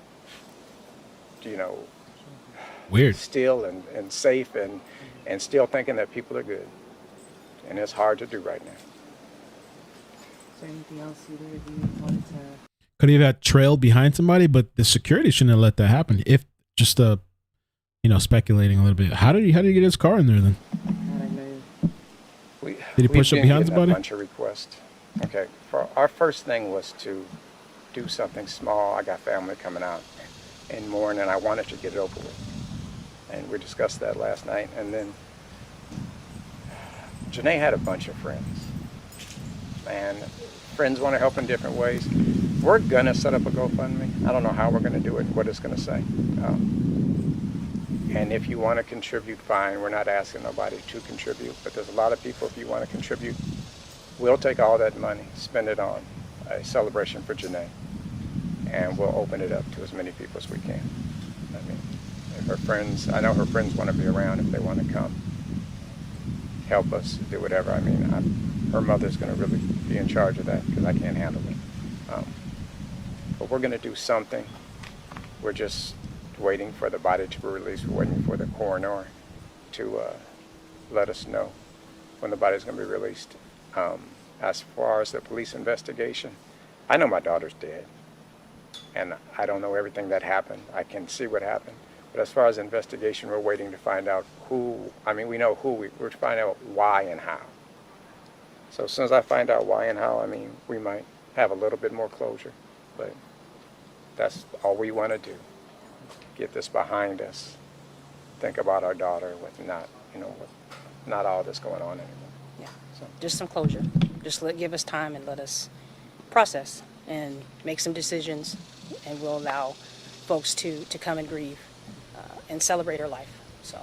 weird, still and safe, and still thinking that people are good. And it's hard to do right now. Is there anything else either of you wanted to? Could he have had trailed behind somebody, but the security shouldn't have let that happen. If just speculating a little bit, how did he get his car in there then? Did he push up behind somebody? A bunch of requests. Okay, our first thing was to do something small. I got family coming out in Morr, and I wanted to get it over with. And we discussed that last night. And then Janae had a bunch of friends. And friends want to help in different ways. We're going to set up a GoFundMe. I don't know how we're going to do it, what it's going to say. And if you want to contribute, fine. We're not asking nobody to contribute. But there's a lot of people, if you want to contribute, we'll take all that money, spend it on a celebration for Janae. And we'll open it up to as many people as we can. I mean, if her friends, I know her friends want to be around if they want to come, help us, do whatever. I mean, her mother's going to really be in charge of that, because I can't handle it. But we're going to do something. We're just waiting for the body to be released. We're waiting for the coroner to let us know when the body's going to be released. As far as the police investigation, I know my daughter's dead. And I don't know everything that happened. I can see what happened. But as far as investigation, we're waiting to find out who. I mean, we know who. We're to find out why and how. So as soon as I find out why and how, I mean, we might have a little bit more closure. But that's all we want to do. Get this behind us. Think about our daughter with not all this going on anymore. Yeah, so just some closure. Just give us time and let us process and make some decisions, and we'll allow folks to come and grieve and celebrate her life. So.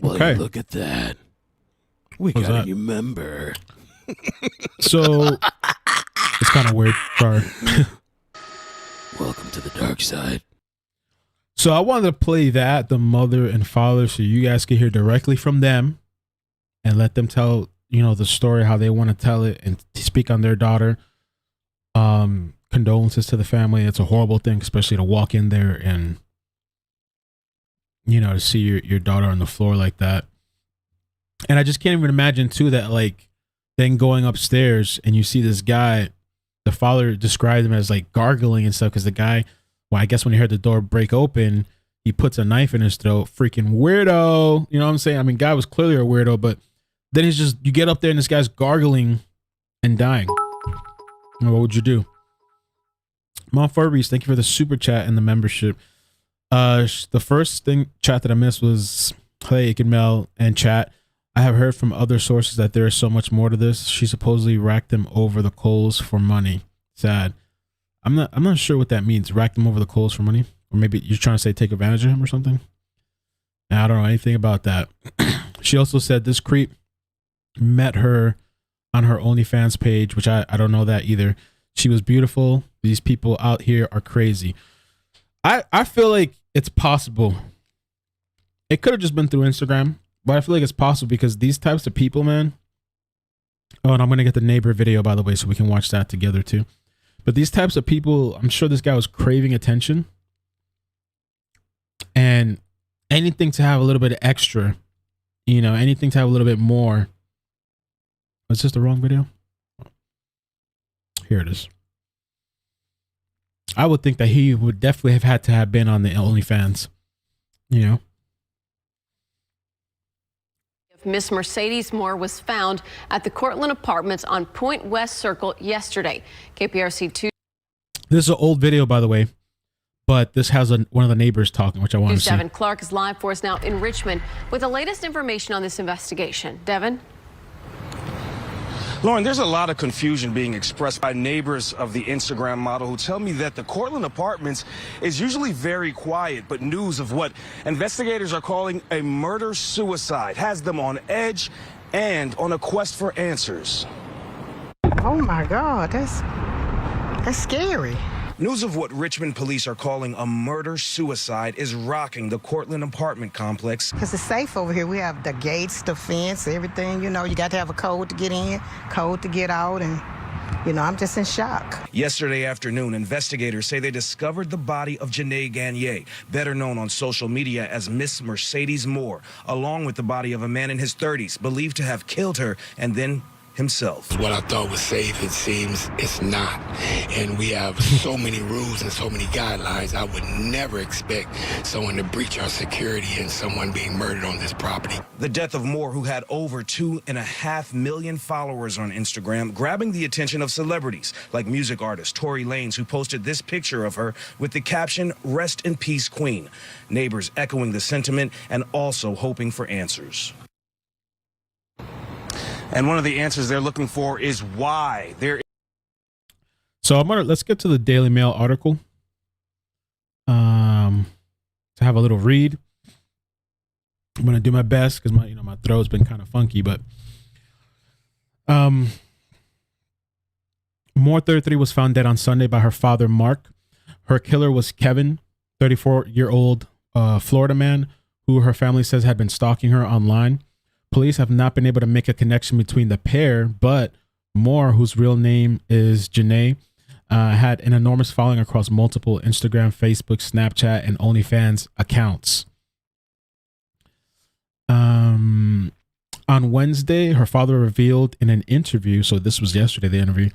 Well, okay. Look at that. We What's got that? a new member. So it's kind of weird. Sorry. Welcome to the dark side. So I wanted to play that, the mother and father, so you guys can hear directly from them and let them tell, the story, how they want to tell it, and speak on their daughter. Condolences to the family. It's a horrible thing, especially to walk in there and, to see your daughter on the floor like that. And I just can't even imagine too that, like, then going upstairs and you see this guy, the father described him as like gargling and stuff, because the guy, well, I guess when he heard the door break open, he puts a knife in his throat. Freaking weirdo. You know what I'm saying? I mean, guy was clearly a weirdo, but then you get up there and this guy's gargling and dying. What would you do? Mom Furbies, thank you for the super chat and the membership. The first chat that I missed was, hey, iCkEdMeL and chat. I have heard from other sources that there is so much more to this. She supposedly racked them over the coals for money. Sad. I'm not sure what that means. Rack them over the coals for money, or maybe you're trying to say take advantage of him or something. I don't know anything about that. She also said this creep met her on her OnlyFans page, which I don't know that either. She was beautiful. These people out here are crazy. I feel like it's possible. It could have just been through Instagram, but I feel like it's possible because these types of people, man. Oh, and I'm going to get the neighbor video, by the way, so we can watch that together too. But these types of people, I'm sure this guy was craving attention. And anything to have a little bit of extra, anything to have a little bit more Was this the wrong video? Here it is. I would think that he would definitely have had to have been on the OnlyFans. You know? Miss Mercedes Morr was found at the Cortland Apartments on Point West Circle yesterday. KPRC2. This is an old video, by the way, but this has one of the neighbors talking, which I want to see. Devin Clark is live for us now in Richmond with the latest information on this investigation. Devin? Lauren, there's a lot of confusion being expressed by neighbors of the Instagram model who tell me that the Cortland Apartments is usually very quiet, but news of what investigators are calling a murder-suicide has them on edge and on a quest for answers. Oh my God, that's scary. News of what Richmond police are calling a murder-suicide is rocking the Cortland apartment complex. Because it's safe over here. We have the gates, the fence, everything. You know, you got to have a code to get in, code to get out, and, you know, I'm just in shock. Yesterday afternoon, investigators say they discovered the body of Janae Gagnier, better known on social media as Miss Mercedes Morr, along with the body of a man in his 30s, believed to have killed her and then himself. What I thought was safe, it seems it's not. And we have so many rules and so many guidelines. I would never expect someone to breach our security and someone being murdered on this property. The death of Morr, who had over 2.5 million followers on Instagram, grabbing the attention of celebrities like music artist Tory Lanez, who posted this picture of her with the caption, "Rest in peace, Queen." Neighbors echoing the sentiment and also hoping for answers. And one of the answers they're looking for is why there. So let's get to the Daily Mail article. To have a little read. I'm gonna do my best because my throat's been kind of funky, but Morr, 33, was found dead on Sunday by her father, Mark. Her killer was Kevin, 34-year-old Florida man who her family says had been stalking her online. Police have not been able to make a connection between the pair, but Morr, whose real name is Janae, had an enormous following across multiple Instagram, Facebook, Snapchat, and OnlyFans accounts. On Wednesday, her father revealed in an interview, so this was yesterday, the interview,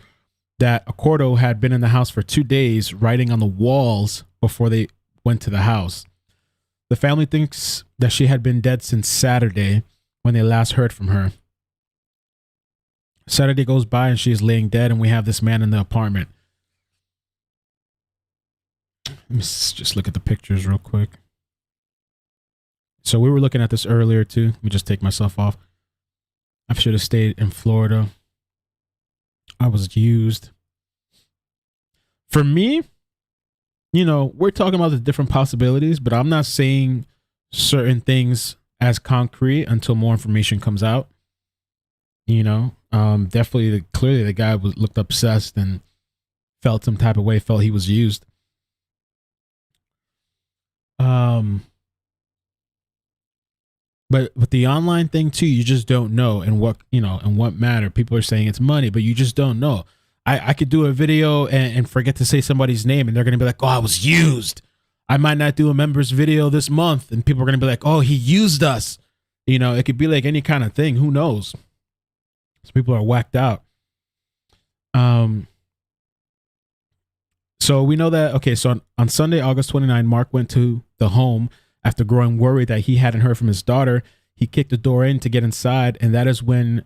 that Accorto had been in the house for 2 days writing on the walls before they went to the house. The family thinks that she had been dead since Saturday, when they last heard from her. Saturday goes by and she is laying dead, and we have this man in the apartment. Let me just look at the pictures real quick. So we were looking at this earlier too. Let me just take myself off. I should have stayed in Florida. I was used. For me, we're talking about the different possibilities, but I'm not saying certain things as concrete until more information comes out. Definitely, clearly the guy looked obsessed and felt some type of way, felt he was used. But with the online thing too, you just don't know in what matter. People are saying it's money, but you just don't know. I could do a video and forget to say somebody's name, and they're going to be like, "Oh, I was used." I might not do a members video this month, and people are going to be like, "Oh, he used us." It could be like any kind of thing. Who knows? Some people are whacked out. So we know that, okay, so on Sunday, August 29, Mark went to the home after growing worried that he hadn't heard from his daughter. He kicked the door in to get inside, and that is when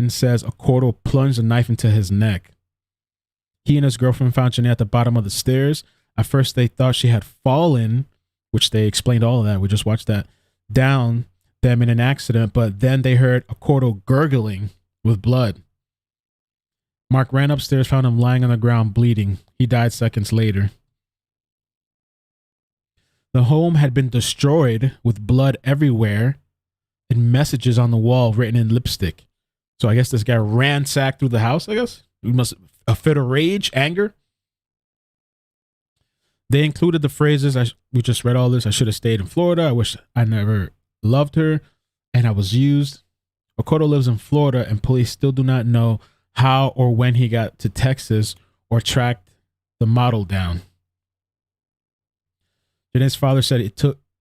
says Accorto plunged a knife into his neck. He and his girlfriend found Janae at the bottom of the stairs. At first, they thought she had fallen, which they explained all of that. We just watched that, down them in an accident, but then they heard Accorto gurgling with blood. Mark ran upstairs, found him lying on the ground bleeding. He died seconds later. The home had been destroyed with blood everywhere and messages on the wall written in lipstick. So I guess this guy ransacked through the house, I guess. A fit of rage, anger. They included the phrases, we just read all this, "I should have stayed in Florida. I wish I never loved her. And I was used." Accorto lives in Florida, and police still do not know how or when he got to Texas or tracked the model down. Janae's father said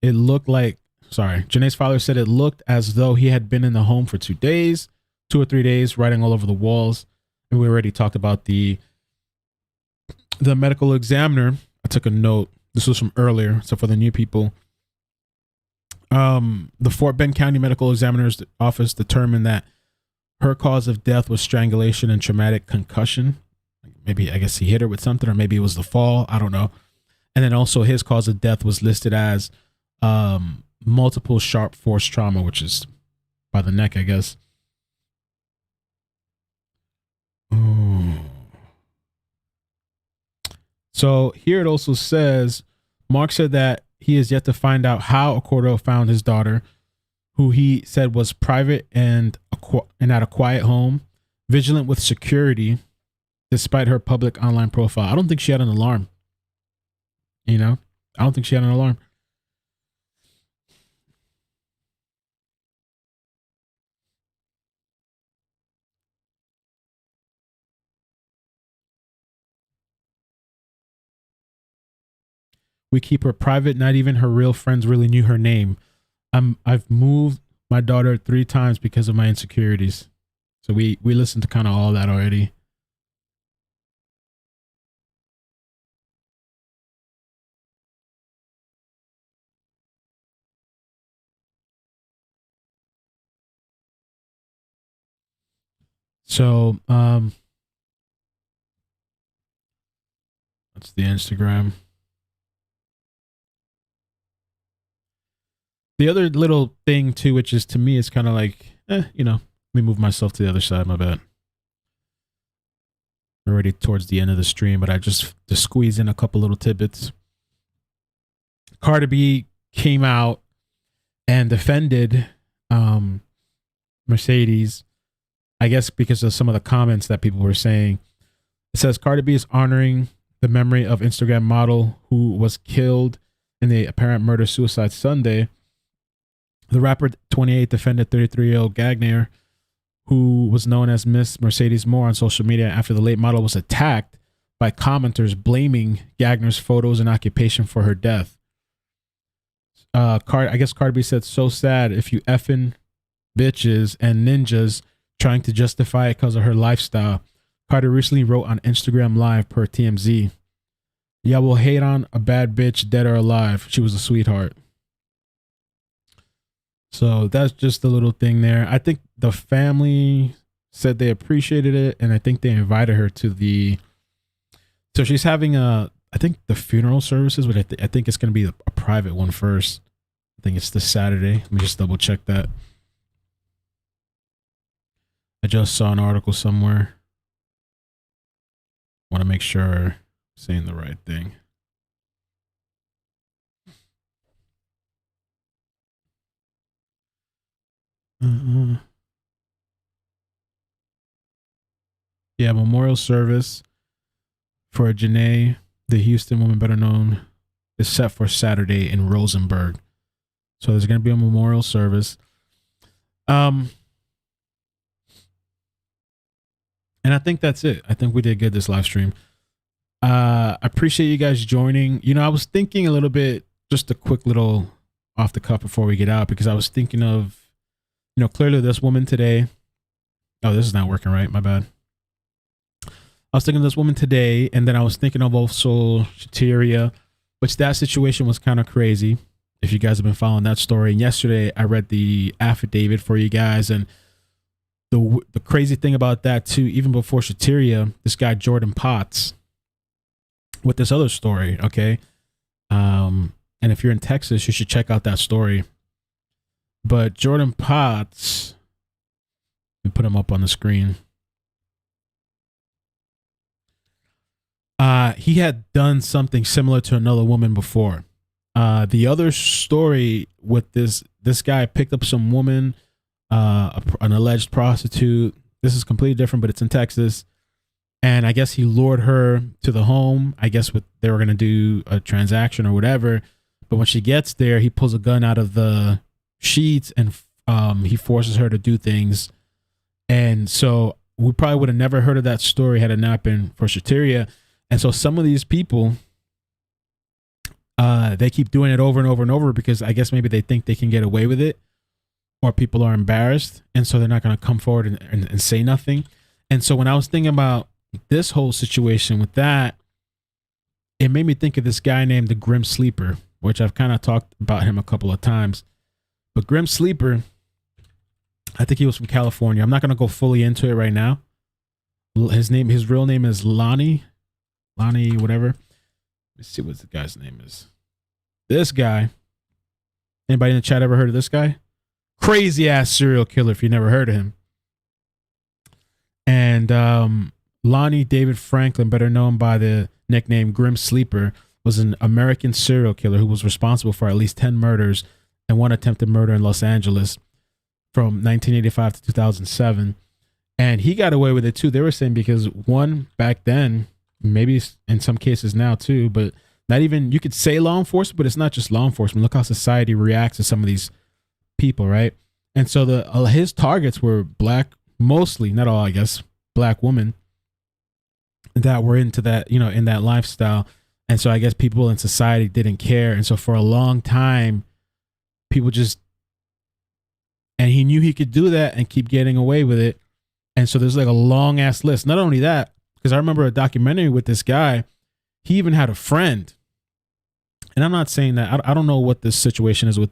Janae's father said it looked as though he had been in the home for 2 days. 2 or 3 days, writing all over the walls. And we already talked about the medical examiner. I took a note. This was from earlier, so for the new people. The Fort Bend County Medical Examiner's Office determined that her cause of death was strangulation and traumatic concussion. Maybe, I guess he hit her with something, or maybe it was the fall. I don't know. And then also his cause of death was listed as multiple sharp force trauma, which is by the neck, I guess. Ooh. So here it also says, Mark said that he is yet to find out how Accorto found his daughter, who he said was private and at a quiet home, vigilant with security, despite her public online profile. I don't think she had an alarm. You know, I don't think she had an alarm. We keep her private. Not even her real friends really knew her name. I've moved my daughter 3 times because of my insecurities. So we listened to kind of all that already. So that's the Instagram. The other little thing too, which is to me, is kind of like, you know, let me move myself to the other side. My bad. We're already towards the end of the stream, but I just to squeeze in a couple little tidbits. Cardi B came out and defended Mercedes, I guess because of some of the comments that people were saying. It says Cardi B is honoring the memory of Instagram model who was killed in the apparent murder-suicide Sunday. The rapper 28 defended 33-year-old Gagnier, who was known as Miss Mercedes Morr on social media after the late model was attacked by commenters blaming Gagnier's photos and occupation for her death. I guess Cardi B said, "So sad if you effing bitches and ninjas trying to justify it because of her lifestyle." Cardi recently wrote on Instagram Live per TMZ, "Yeah, we'll hate on a bad bitch, dead or alive. She was a sweetheart." So that's just a little thing there. I think the family said they appreciated it, and I think they invited her to the. So she's having I think the funeral services, but I think it's going to be a private one first. I think it's this Saturday. Let me just double check that. I just saw an article somewhere. Want to make sure I'm saying the right thing. Yeah, memorial service for Janae, the Houston woman better known, is set for Saturday in Rosenberg. So there's going to be a memorial service. And I think that's it. I think we did good this live stream. I appreciate you guys joining. You know, I was thinking a little bit, just a quick little off the cuff before we get out, because I was thinking of, you know, clearly this woman today. Oh, this is not working right. My bad. I was thinking of this woman today, and then I was thinking of also Shateria, which that situation was kind of crazy. If you guys have been following that story. And yesterday I read the affidavit for you guys, and the crazy thing about that too, even before Shateria, this guy Jordan Potts with this other story, okay? And if you're in Texas, you should check out that story. But Jordan Potts, let me put him up on the screen. He had done something similar to another woman before. The other story with this guy picked up some woman, an alleged prostitute. This is completely different, but it's in Texas. And I guess he lured her to the home. I guess they were going to do a transaction or whatever. But when she gets there, he pulls a gun out of the sheets and he forces her to do things. And so we probably would have never heard of that story had it not been for Shateria. And so some of these people, they keep doing it over and over and over because I guess maybe they think they can get away with it. or people are embarrassed, and so they're not going to come forward and say nothing. And so when I was thinking about this whole situation with that, it made me think of this guy named the Grim Sleeper, which I've kind of talked about him a couple of times. But Grim Sleeper, I think he was from California. I'm not going to go fully into it right now. His real name is Lonnie, whatever. Let's see what the guy's name is. This guy. Anybody in the chat ever heard of this guy? Crazy ass serial killer if you never heard of him. And Lonnie David Franklin, better known by the nickname Grim Sleeper, was an American serial killer who was responsible for at least 10 murders and one attempted murder in Los Angeles from 1985 to 2007. And he got away with it too. They were saying because one, back then, maybe in some cases now too, but not even, you could say law enforcement, but it's not just law enforcement. Look how society reacts to some of these people, right? And so his targets were black, mostly, not all, I guess, black women that were into that, in that lifestyle. And so I guess people in society didn't care. And so for a long time, people and he knew he could do that and keep getting away with it. And so there's like a long ass list. Not only that, because I remember a documentary with this guy, he even had a friend. And I'm not saying that, I don't know what this situation is with,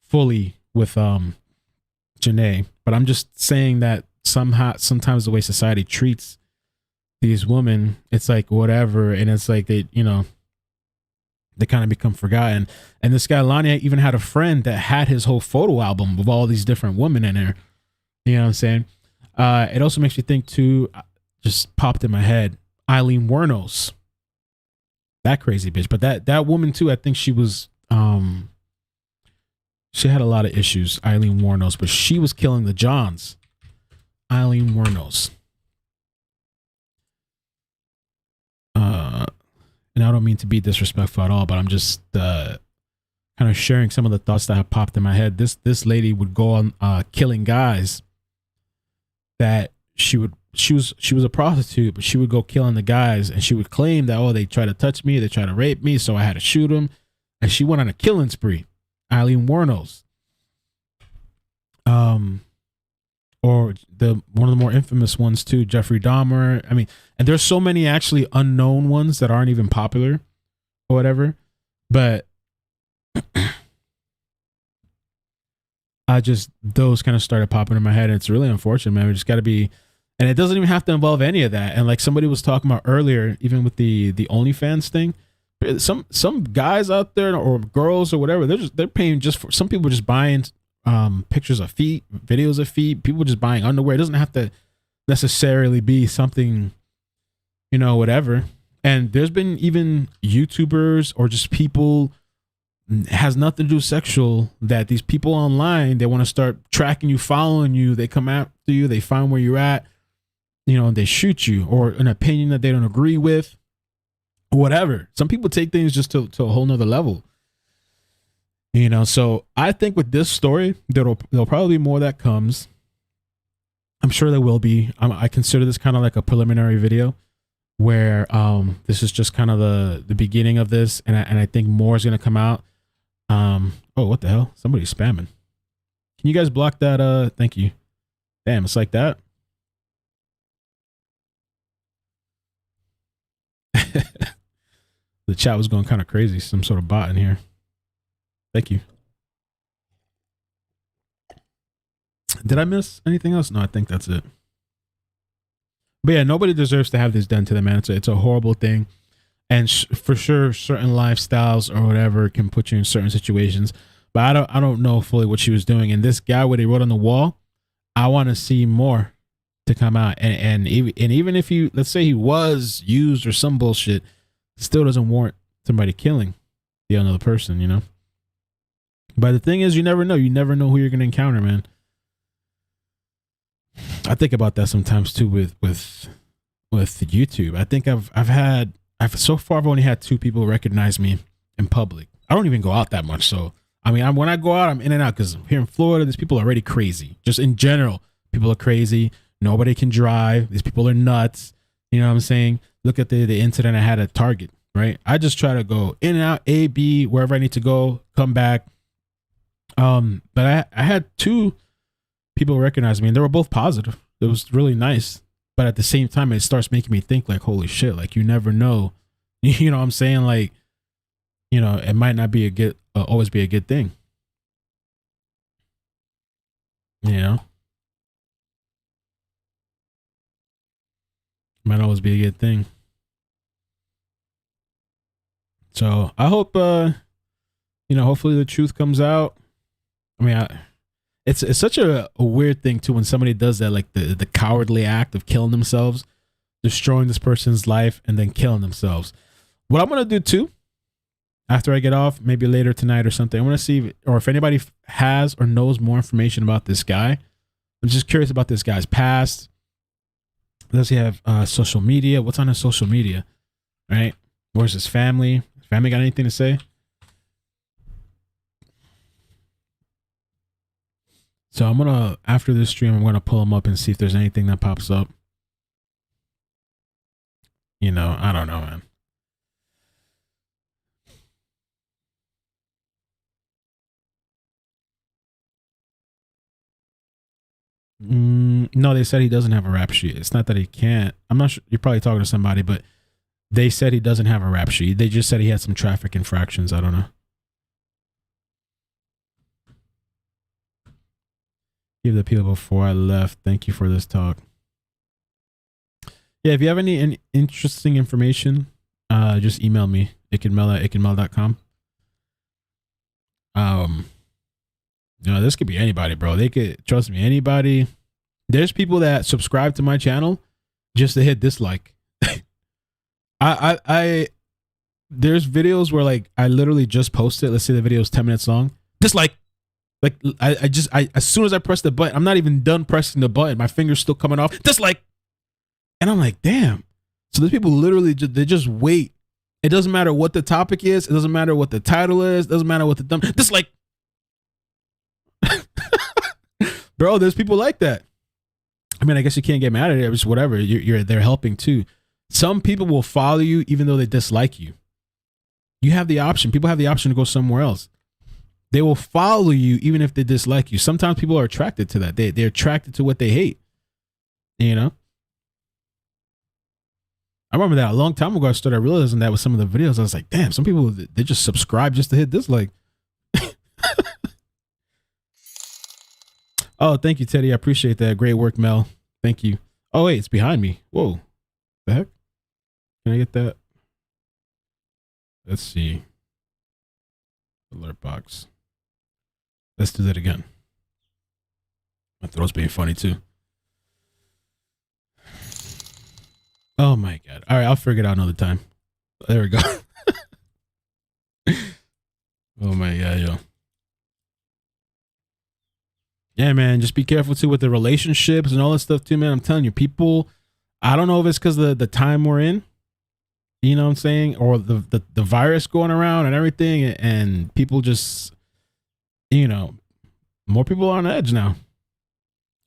fully with Janae, but I'm just saying that sometimes the way society treats these women, it's like whatever. And it's like they kind of become forgotten. And this guy, Lonnie, even had a friend that had his whole photo album of all these different women in there. You know what I'm saying? It also makes me think too, just popped in my head, Eileen Wuornos. That crazy bitch. But that woman too, I think she was, she had a lot of issues, Eileen Wuornos, but she was killing the Johns. Eileen Wuornos. And I don't mean to be disrespectful at all, but I'm just kind of sharing some of the thoughts that have popped in my head. This lady would go on killing guys that she was a prostitute, but she would go killing the guys, and she would claim that, they tried to touch me, they tried to rape me, so I had to shoot them. And she went on a killing spree. Eileen Wuornos. Or one of the more infamous ones too, Jeffrey Dahmer. I mean, and there's so many actually unknown ones that aren't even popular or whatever. But those kind of started popping in my head. And it's really unfortunate, man. We just got to be, and it doesn't even have to involve any of that. And like somebody was talking about earlier, even with the OnlyFans thing, some guys out there or girls or whatever, they're paying just for, some people are just buying pictures of feet, videos of feet, people just buying underwear. It doesn't have to necessarily be something, whatever. And there's been even YouTubers or just people, has nothing to do with sexual, that these people online, they want to start tracking you, following you, they come after you, they find where you're at, and they shoot you, or an opinion that they don't agree with, whatever. Some people take things just to a whole nother level. So I think with this story, there'll probably be more that comes. I'm sure there will be. I consider this kind of like a preliminary video where this is just kind of the beginning of this. And I think more is going to come out. Oh, what the hell? Somebody's spamming. Can you guys block that? Thank you. Damn, it's like that. The chat was going kind of crazy. Some sort of bot in here. Thank you. Did I miss anything else? No, I think that's it. But yeah, nobody deserves to have this done to them, man. It's a horrible thing. And for sure, certain lifestyles or whatever can put you in certain situations. But I don't know fully what she was doing. And this guy, what he wrote on the wall, I want to see more to come out. And even if let's say he was used or some bullshit, still doesn't warrant somebody killing the other person, But the thing is, you never know. You never know who you're going to encounter, man. I think about that sometimes too with YouTube. I think so far I've only had 2 people recognize me in public. I don't even go out that much. So, I mean, when I go out, I'm in and out because here in Florida, these people are already crazy. Just in general, people are crazy. Nobody can drive. These people are nuts. You know what I'm saying? Look at the incident I had at Target, right? I just try to go in and out, A, B, wherever I need to go, come back. But I had two people recognize me, and they were both positive. It was really nice. But at the same time, it starts making me think like, holy shit, like you never know. You know what I'm saying? Like, you know, it might not be a good, always be a good thing. You know? Might always be a good thing. So I hope, you know, hopefully the truth comes out. I mean, it's such a weird thing too when somebody does that, like the cowardly act of killing themselves, destroying this person's life, and then killing themselves. What I'm gonna do too, after I get off, maybe later tonight or something, I want to see if anybody has or knows more information about this guy. I'm just curious about this guy's past. Does he have social media? What's on his social media? Right? Where's his family? Family got anything to say? So I'm gonna, after this stream, I'm gonna pull him up and see if there's anything that pops up. You know, I don't know, man. No, they said he doesn't have a rap sheet. It's not that he can't. I'm not sure. You're probably talking to somebody, but they said he doesn't have a rap sheet. They just said he had some traffic infractions. I don't know. Give the people before I left. Thank you for this talk. Yeah, if you have any interesting information, just email me, iCkEdMeL@iCkEdMeL.com. You know, this could be anybody, bro. They could, trust me, anybody. There's people that subscribe to my channel just to hit dislike. I there's videos where like I literally just posted, let's say the video is 10 minutes long, dislike. Like I as soon as I press the button, I'm not even done pressing the button, my finger's still coming off, dislike. And I'm like, damn. So these people literally they just wait. It doesn't matter what the topic is, it doesn't matter what the title is, it doesn't matter what the dislike. Bro, there's people like that. I mean, I guess you can't get mad at it. It's whatever. They're helping too. Some people will follow you even though they dislike you. You have the option. People have the option to go somewhere else. They will follow you even if they dislike you. Sometimes people are attracted to that. They're attracted to what they hate. You know? I remember that a long time ago. I started realizing that with some of the videos. I was like, damn, some people, they just subscribe just to hit dislike. Oh, thank you, Teddy. I appreciate that. Great work, Mel. Thank you. Oh, wait, it's behind me. Whoa. The heck? Can I get that? Let's see. Alert box. Let's do that again. My throat's being funny, too. Oh, my God. All right, I'll figure it out another time. There we go. Oh, my God, yo. Yeah, man, just be careful too with the relationships and all that stuff too, man. I'm telling you, people, I don't know if it's because of the time we're in, you know what I'm saying, or the virus going around and everything, and people just, you know, more people are on edge now.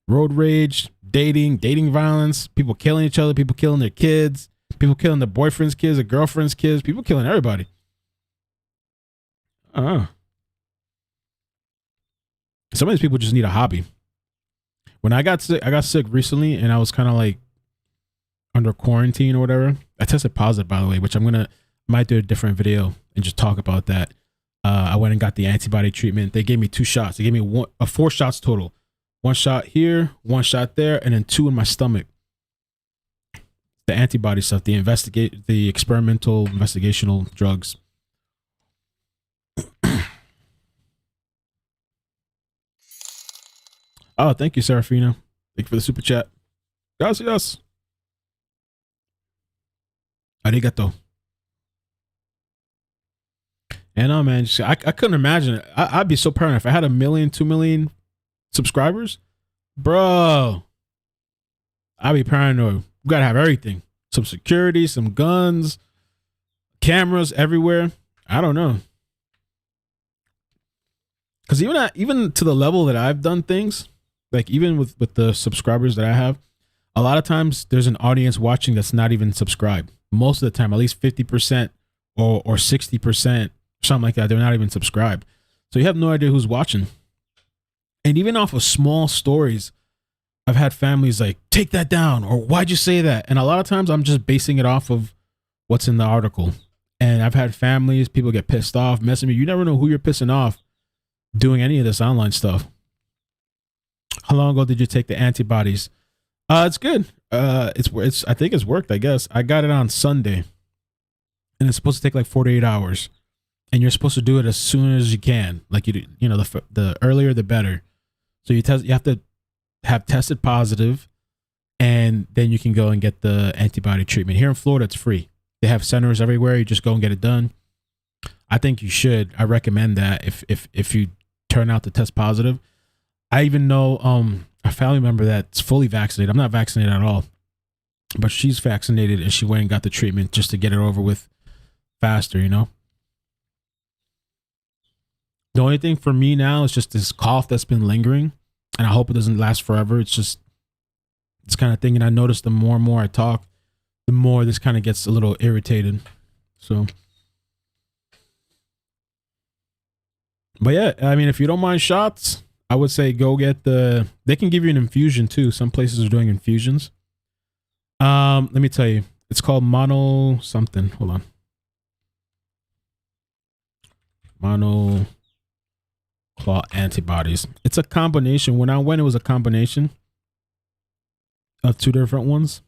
Road rage, dating violence, people killing each other, people killing their kids, people killing their boyfriend's kids, their girlfriend's kids, people killing everybody. Some of these people just need a hobby. When I got sick recently, and I was kind of like under quarantine or whatever. I tested positive, by the way, which might do a different video and just talk about that. I went and got the antibody treatment. They gave me 2 shots. They gave me 4 shots total. 1 shot here, 1 shot there, and then 2 in my stomach. The antibody stuff, the experimental investigational drugs. Oh, thank you, Serafina. Thank you for the super chat. Gracias. Arigato. And man, I couldn't imagine it. I'd be so paranoid if I had 1 million, 2 million subscribers, bro. I'd be paranoid. We gotta have everything: some security, some guns, cameras everywhere. I don't know, because even to the level that I've done things, like even with the subscribers that I have, a lot of times there's an audience watching that's not even subscribed. Most of the time, at least 50% or 60%, something like that, they're not even subscribed. So you have no idea who's watching. And even off of small stories, I've had families like, take that down, or why'd you say that? And a lot of times I'm just basing it off of what's in the article. And I've had families, people get pissed off, messing me. You never know who you're pissing off doing any of this online stuff. How long ago did you take the antibodies? It's good. It's I think it's worked, I guess. I got it on Sunday. And it's supposed to take like 48 hours. And you're supposed to do it as soon as you can. Like you know, the earlier the better. So you have to have tested positive, and then you can go and get the antibody treatment. Here in Florida, it's free. They have centers everywhere. You just go and get it done. I think you should. I recommend that if you turn out to test positive. I even know a family member that's fully vaccinated. I'm not vaccinated at all, but she's vaccinated, and she went and got the treatment just to get it over with faster, you know? The only thing for me now is just this cough that's been lingering, and I hope it doesn't last forever. It's just this kind of thing. And I notice the more and more I talk, the more this kind of gets a little irritated. So, but yeah, I mean, if you don't mind shots, I would say go get they can give you an infusion too. Some places are doing infusions. Let me tell you, it's called mono something. Hold on. Monoclonal antibodies. It's a combination. When I went, it was a combination of two different ones.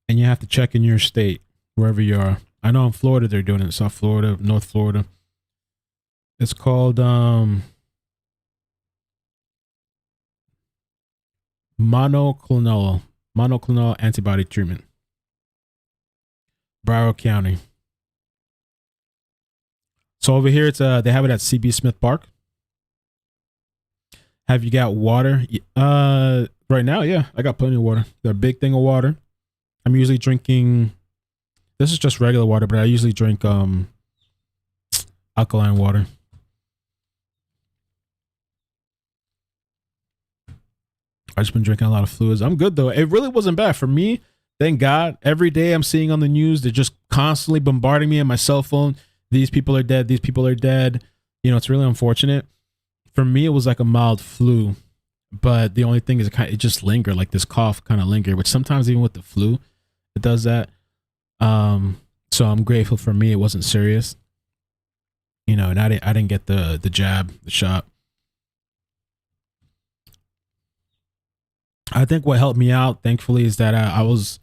And you have to check in your state, wherever you are. I know in Florida they're doing it. South Florida, North Florida. It's called monoclonal antibody treatment. Broward County. So over here, it's they have it at CB Smith Park. Have you got water? Right now, yeah, I got plenty of water. Got a big thing of water. I'm usually drinking. This is just regular water, but I usually drink alkaline water. I've just been drinking a lot of fluids. I'm good though. It really wasn't bad for me. Thank God. Every day I'm seeing on the news, they're just constantly bombarding me on my cell phone. These people are dead. These people are dead. You know, it's really unfortunate. For me, it was like a mild flu, but the only thing is it just lingered, like this cough kind of lingered, which sometimes even with the flu, it does that. So I'm grateful for me. It wasn't serious, you know, and I didn't get the jab, the shot. I think what helped me out, thankfully, is that I was,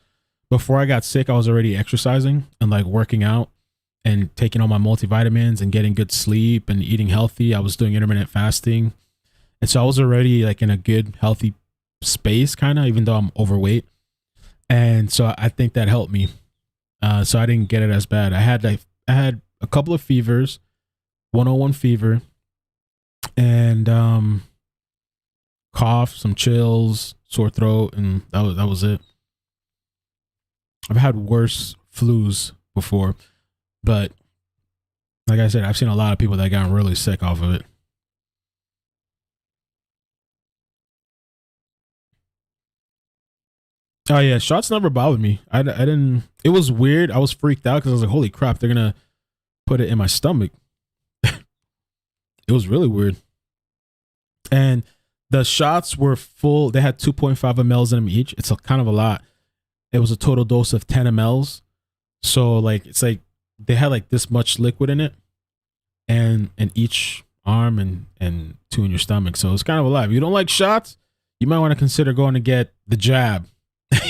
before I got sick, I was already exercising and like working out and taking all my multivitamins and getting good sleep and eating healthy. I was doing intermittent fasting. And so I was already like in a good, healthy space, kind of, even though I'm overweight. And so I think that helped me. So I didn't get it as bad. I had a couple of fevers, 101 fever, and cough, some chills, sore throat, and that was it. I've had worse flus before, but like I said, I've seen a lot of people that got really sick off of it. Oh yeah, shots never bothered me. I didn't. It was weird. I was freaked out because I was like, "Holy crap, they're gonna put it in my stomach." It was really weird. And the shots were full. They had 2.5 mLs in them each. It's kind of a lot. It was a total dose of 10 mLs. So like it's like they had like this much liquid in it, and in each arm and 2 in your stomach. So it's kind of a lot. If you don't like shots, you might want to consider going to get the jab.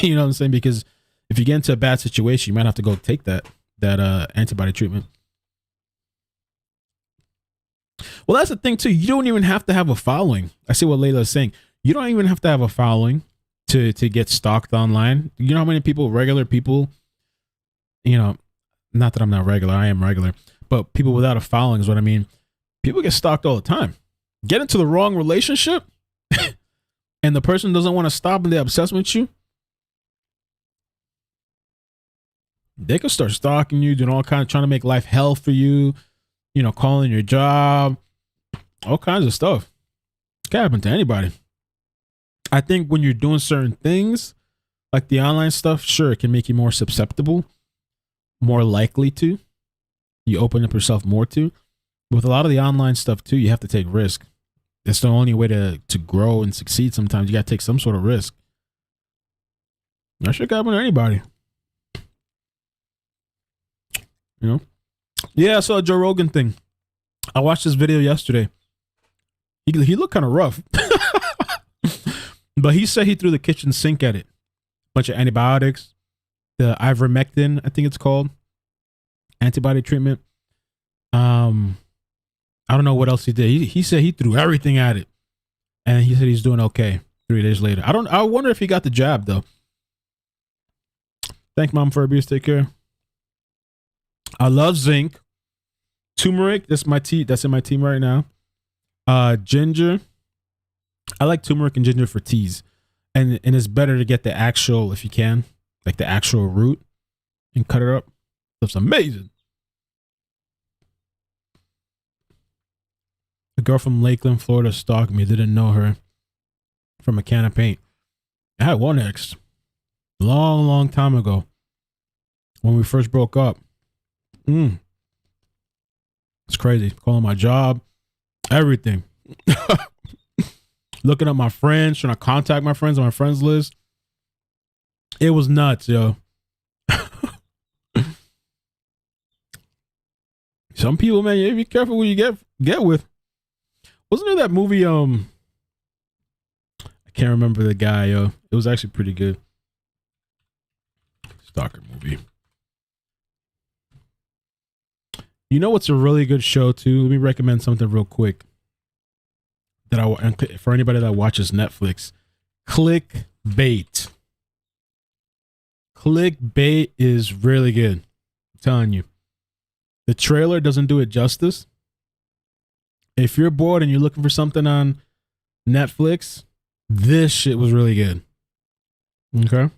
You know what I'm saying? Because if you get into a bad situation, you might have to go take that antibody treatment. Well, that's the thing too. You don't even have to have a following. I see what Layla is saying. You don't even have to have a following to get stalked online. You know how many people, regular people, you know, not that I'm not regular, I am regular, but people without a following is what I mean. People get stalked all the time. Get into the wrong relationship and the person doesn't want to stop and they're obsessed with you. They could start stalking you, doing all kinds, trying to make life hell for you, you know, calling your job, all kinds of stuff. It can happen to anybody. I think when you're doing certain things, Like the online stuff, sure, it can make you more susceptible, more likely to. You open up yourself more to. With a lot of the online stuff too, you have to take risk. It's the only way to grow and succeed. Sometimes you got to take some sort of risk. That shit can happen to anybody. You know? Yeah, I saw a Joe Rogan thing. I watched this video yesterday. He looked kind of rough. But he said he threw the kitchen sink at it. Bunch of antibiotics. The ivermectin, I think it's called. Antibody treatment. I don't know what else he did. He said he threw everything at it. And he said he's doing okay 3 days later. I wonder if he got the jab though. Thank Mom for abuse. Take care. I love zinc. Turmeric, that's my tea. That's in my team right now. Ginger. I like turmeric and ginger for teas. And it's better to get the actual, if you can, like the actual root and cut it up. That's amazing. A girl from Lakeland, Florida stalked me. Didn't know her from a can of paint. I had one ex long time ago when we first broke up. It's crazy. Calling my job, everything. Looking at my friends, trying to contact my friends on my friends list. It was nuts, yo. Some people, man, you be careful who you get with. Wasn't there that movie? I can't remember the guy, yo. It was actually pretty good. Stalker movie. You know what's a really good show too? Let me recommend something real quick. For anybody that watches Netflix, Clickbait. Clickbait is really good. I'm telling you. The trailer doesn't do it justice. If you're bored and you're looking for something on Netflix, this shit was really good. Okay?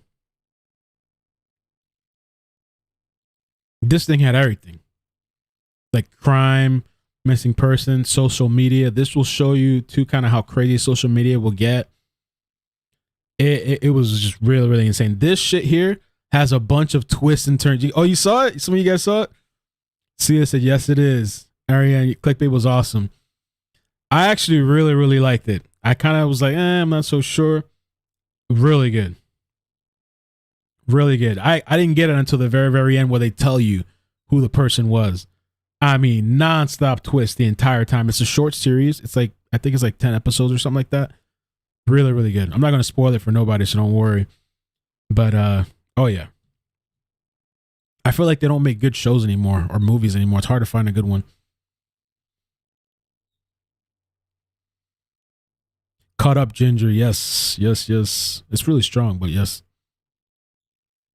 This thing had everything. Like crime, missing person, social media. This will show you too kind of how crazy social media will get. It was just really, really insane. This shit here has a bunch of twists and turns. Oh, you saw it? Some of you guys saw it? Sia said, yes, it is. Ariane, Clickbait was awesome. I actually really, really liked it. I kind of was like, I'm not so sure. Really good. Really good. I didn't get it until the very, very end where they tell you who the person was. I mean, nonstop twist the entire time. It's a short series. It's like, I think it's like 10 episodes or something like that. Really, really good. I'm not going to spoil it for nobody, so don't worry. But, oh yeah. I feel like they don't make good shows anymore or movies anymore. It's hard to find a good one. Cut up ginger. Yes. It's really strong, but yes.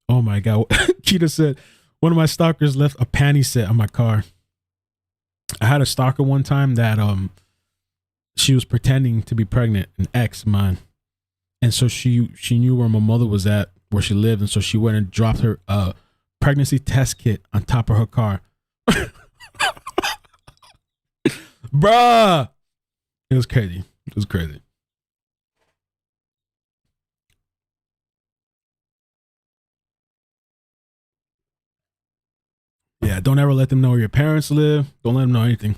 Oh my God. Keita said, one of my stalkers left a panty set on my car. I had a stalker one time that she was pretending to be pregnant, an ex of mine. And so she knew where my mother was at, where she lived, and so she went and dropped her pregnancy test kit on top of her car. Bruh. It was crazy. It was crazy. Yeah, don't ever let them know where your parents live. Don't let them know anything.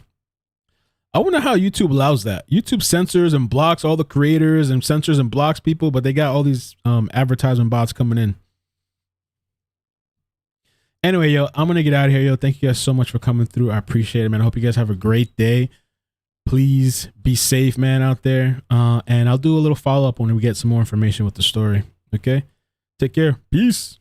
I wonder how YouTube allows that. YouTube censors and blocks all the creators and censors and blocks people, but they got all these advertisement bots coming in. Anyway, yo, I'm going to get out of here, yo. Thank you guys so much for coming through. I appreciate it, man. I hope you guys have a great day. Please be safe, man, out there. And I'll do a little follow-up when we get some more information with the story. Okay? Take care. Peace.